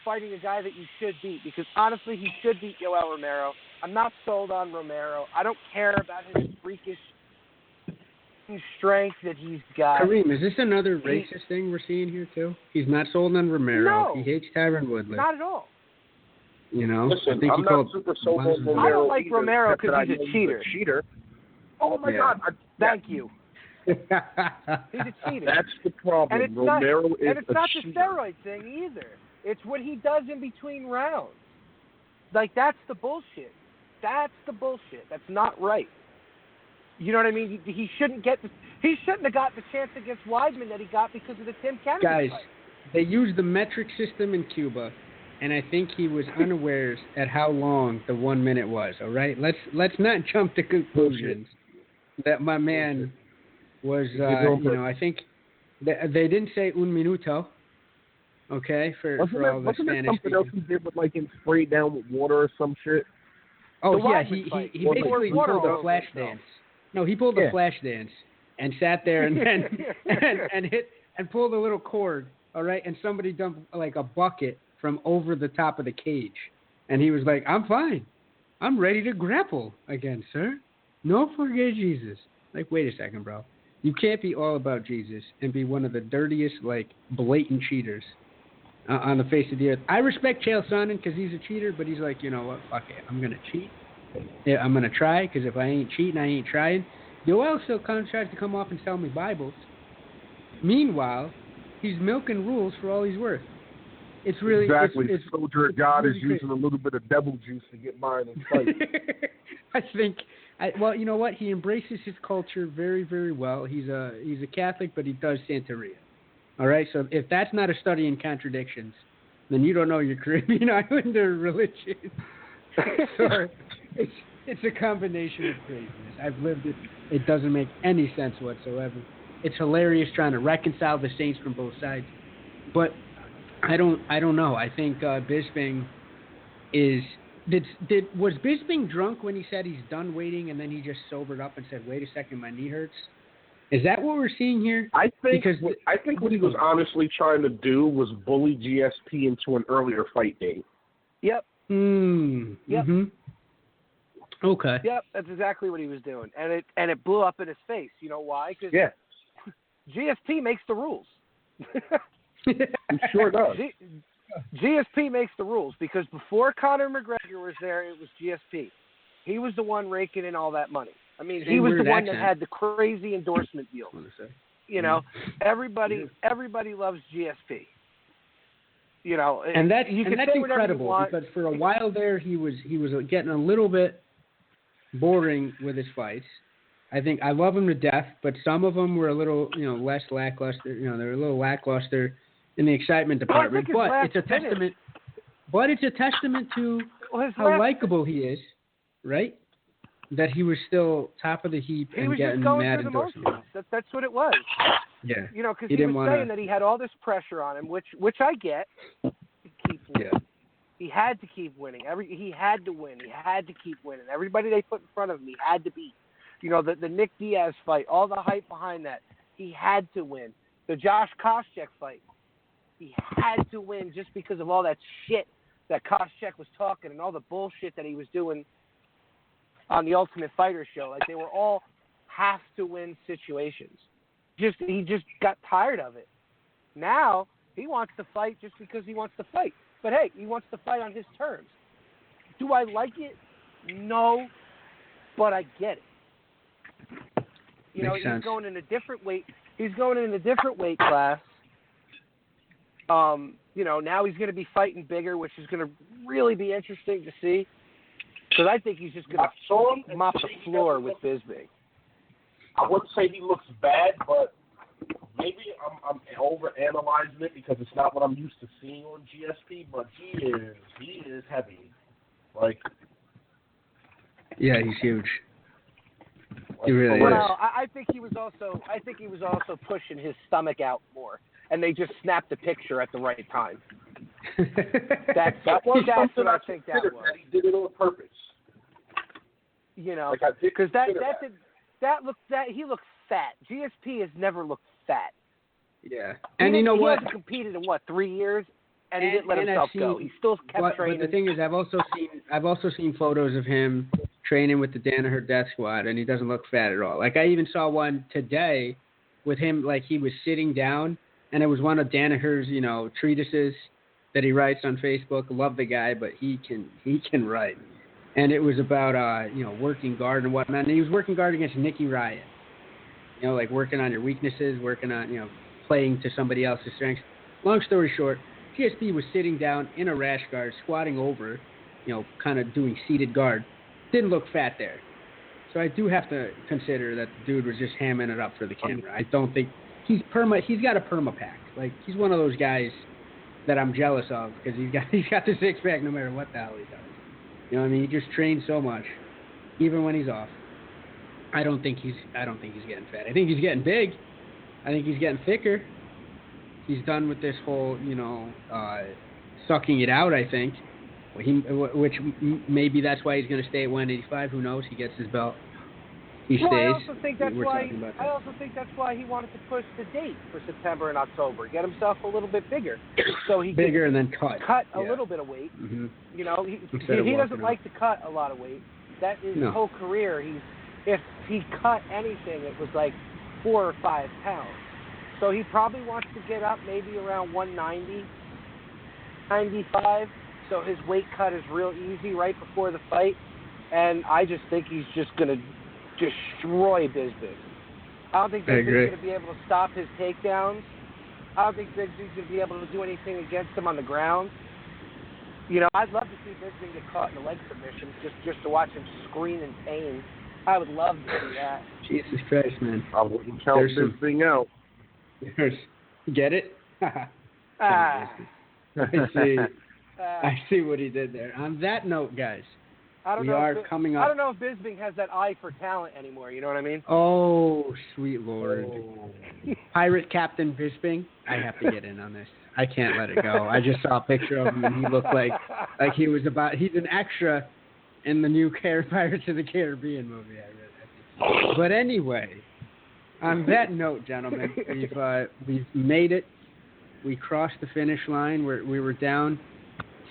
fighting a guy that you should beat? Because honestly, he should beat Yoel Romero. I'm not sold on Romero. I don't care about his freakish strength that he's got. Kareem, is this another racist thing we're seeing here too? He's not sold on Romero. No, he hates Tyron Woodley. Not at all. You know, listen, I think I'm not super sold on Romero. I don't like Romero because he's a cheater. Oh my God! Thank you. He's a cheater. That's the problem. And it's Romero not, is and it's not cheater. the steroid thing either. It's what he does in between rounds. Like, that's the bullshit. That's not right. You know what I mean? He shouldn't have got the chance against Weidman that he got because of the Tim Kennedy Guys, fight. They use the metric system in Cuba, and I think he was unawares at how long the 1 minute was. All right, let's not jump to conclusions that my man was. I think they didn't say un minuto. Okay, for all the wasn't Spanish. There something else he did with like him sprayed down with water or some shit? Oh yeah, he basically pulled a flash dance. No, he pulled a flash dance and sat there and hit and pulled a little cord, all right, and somebody dumped like a bucket from over the top of the cage. And he was like, I'm fine. I'm ready to grapple again, sir. No forget Jesus. Like, wait a second, bro. You can't be all about Jesus and be one of the dirtiest, like, blatant cheaters on the face of the earth. I respect Chael Sonnen because he's a cheater, but he's like, you know what, fuck it. I'm going to cheat. Yeah, I'm going to try because if I ain't cheating, I ain't trying. Yoel still tries to come off and sell me Bibles. Meanwhile, he's milking rules for all he's worth. It's really exactly. It's the soldier of God really is using a little bit of devil juice to get by in fight. I think. Well, you know what? He embraces his culture very, very well. He's a Catholic, but he does Santeria. All right. So if that's not a study in contradictions, then you don't know your Caribbean Islander religion. So it's a combination of craziness. I've lived it. It doesn't make any sense whatsoever. It's hilarious trying to reconcile the saints from both sides, but I don't know. I think Bisping is. Was Bisping drunk when he said he's done waiting, and then he just sobered up and said, "Wait a second, my knee hurts"? Is that what we're seeing here? I think what he was honestly trying to do was bully GSP into an earlier fight date. Yep. Yep. Mm-hmm. Okay. Yep, that's exactly what he was doing, and it blew up in his face. You know why? Because GSP makes the rules. He sure does. GSP makes the rules because before Conor McGregor was there, it was GSP. He was the one raking in all that money. I mean, he was the one that had the crazy endorsement deals. You know, everybody loves GSP. You know, and that's say incredible because for a while there he was getting a little bit boring with his fights. I think I love him to death, but some of them were a little, less lackluster. They're a little lackluster in the excitement department. But it's a testament. But it's a testament to how likable he is, right? That he was still top of the heap and getting mad endorsements. That's what it was. Yeah. Because he was saying that he had all this pressure on him, which I get. He had to keep winning. He had to win. He had to keep winning. Everybody they put in front of him, he had to beat. The Nick Diaz fight, all the hype behind that, he had to win. The Josh Koscheck fight, he had to win just because of all that shit that Koscheck was talking and all the bullshit that he was doing on the Ultimate Fighter show. Like, they were all have-to-win situations. He just got tired of it. Now, he wants to fight just because he wants to fight. But, hey, he wants to fight on his terms. Do I like it? No, but I get it. He's going in a different weight. He's going in a different weight class. Now he's going to be fighting bigger, which is going to really be interesting to see. Because I think he's just going to mop the floor with Bisping. I wouldn't say he looks bad, but maybe I'm over-analyzing it because it's not what I'm used to seeing on GSP, but he is heavy. Yeah, he's huge. He really is. Well, I think he was also pushing his stomach out more, and they just snapped the picture at the right time. That's what I think that was. He did it on purpose. Because he looked fat. GSP has never looked fat. Yeah, and you know what? He hasn't competed in 3 years, and he didn't let himself go. He still kept training. But the thing is, I've also seen photos of him training with the Danaher Death Squad, and he doesn't look fat at all. Like, I even saw one today with him, like, he was sitting down, and it was one of Danaher's, treatises that he writes on Facebook. Love the guy, but he can write. And it was about, working guard and whatnot. And he was working guard against Nicky Ryan. Like working on your weaknesses, working on, playing to somebody else's strengths. Long story short, GSP was sitting down in a rash guard, squatting over, kind of doing seated guard. Didn't look fat there. So I do have to consider that the dude was just hamming it up for the camera. I don't think he's got a perma pack. Like, he's one of those guys that I'm jealous of because he's got the six pack no matter what the hell he does. You know what I mean? He just trains so much, even when he's off. I don't think he's getting fat. I think he's getting big. I think he's getting thicker. He's done with this whole, sucking it out, I think. Which maybe that's why he's going to stay at 185. Who knows? He gets his belt. he stays. I also think that's We're why. talking about that. I also think that's why he wanted to push the date for September and October, get himself a little bit bigger, so he Bigger can and then cut. a little bit of weight. Mm-hmm. You know, he doesn't like to cut a lot of weight. That is his whole career. If he cut anything, it was like 4 or 5 pounds. So he probably wants to get up maybe around 190, 95. So his weight cut is real easy right before the fight. And I just think he's just going to destroy Bisping. I don't think Bisping's going to be able to stop his takedowns. I don't think Bisping's going to be able to do anything against him on the ground. You know, I'd love to see Bisping get caught in a leg submission just to watch him scream in pain. I would love to see that. Jesus Christ, man. I wouldn't count Bisping out. Get it? I see what he did there. On that note, guys, we are coming up. I don't know if Bisping has that eye for talent anymore. You know what I mean? Oh, sweet Lord. Pirate Captain Bisping. I have to get in on this. I can't let it go. I just saw a picture of him, and he looked like he was he's an extra in the new Pirates of the Caribbean movie. But anyway, on that note, gentlemen, we've made it. We crossed the finish line. We were down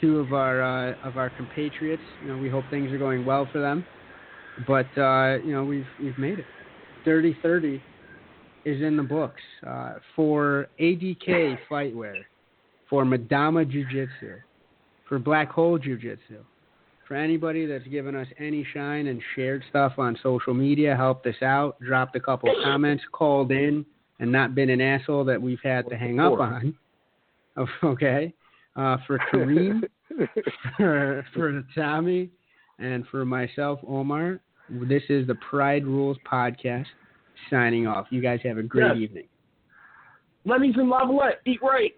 2 of our compatriots. You know, we hope things are going well for them. But you know, we've made it. 30-30 is in the books for ADK Fightwear, for Madama Jiu-Jitsu, for Black Hole Jiu-Jitsu. For anybody that's given us any shine and shared stuff on social media, helped us out, dropped a couple comments, called in, and not been an asshole that we've had to hang up on. Okay. For Kareem, for Tommy, and for myself, Omar, this is the Pride Rules Podcast signing off. You guys have a great evening. Lenny's in Lavalette. Eat right.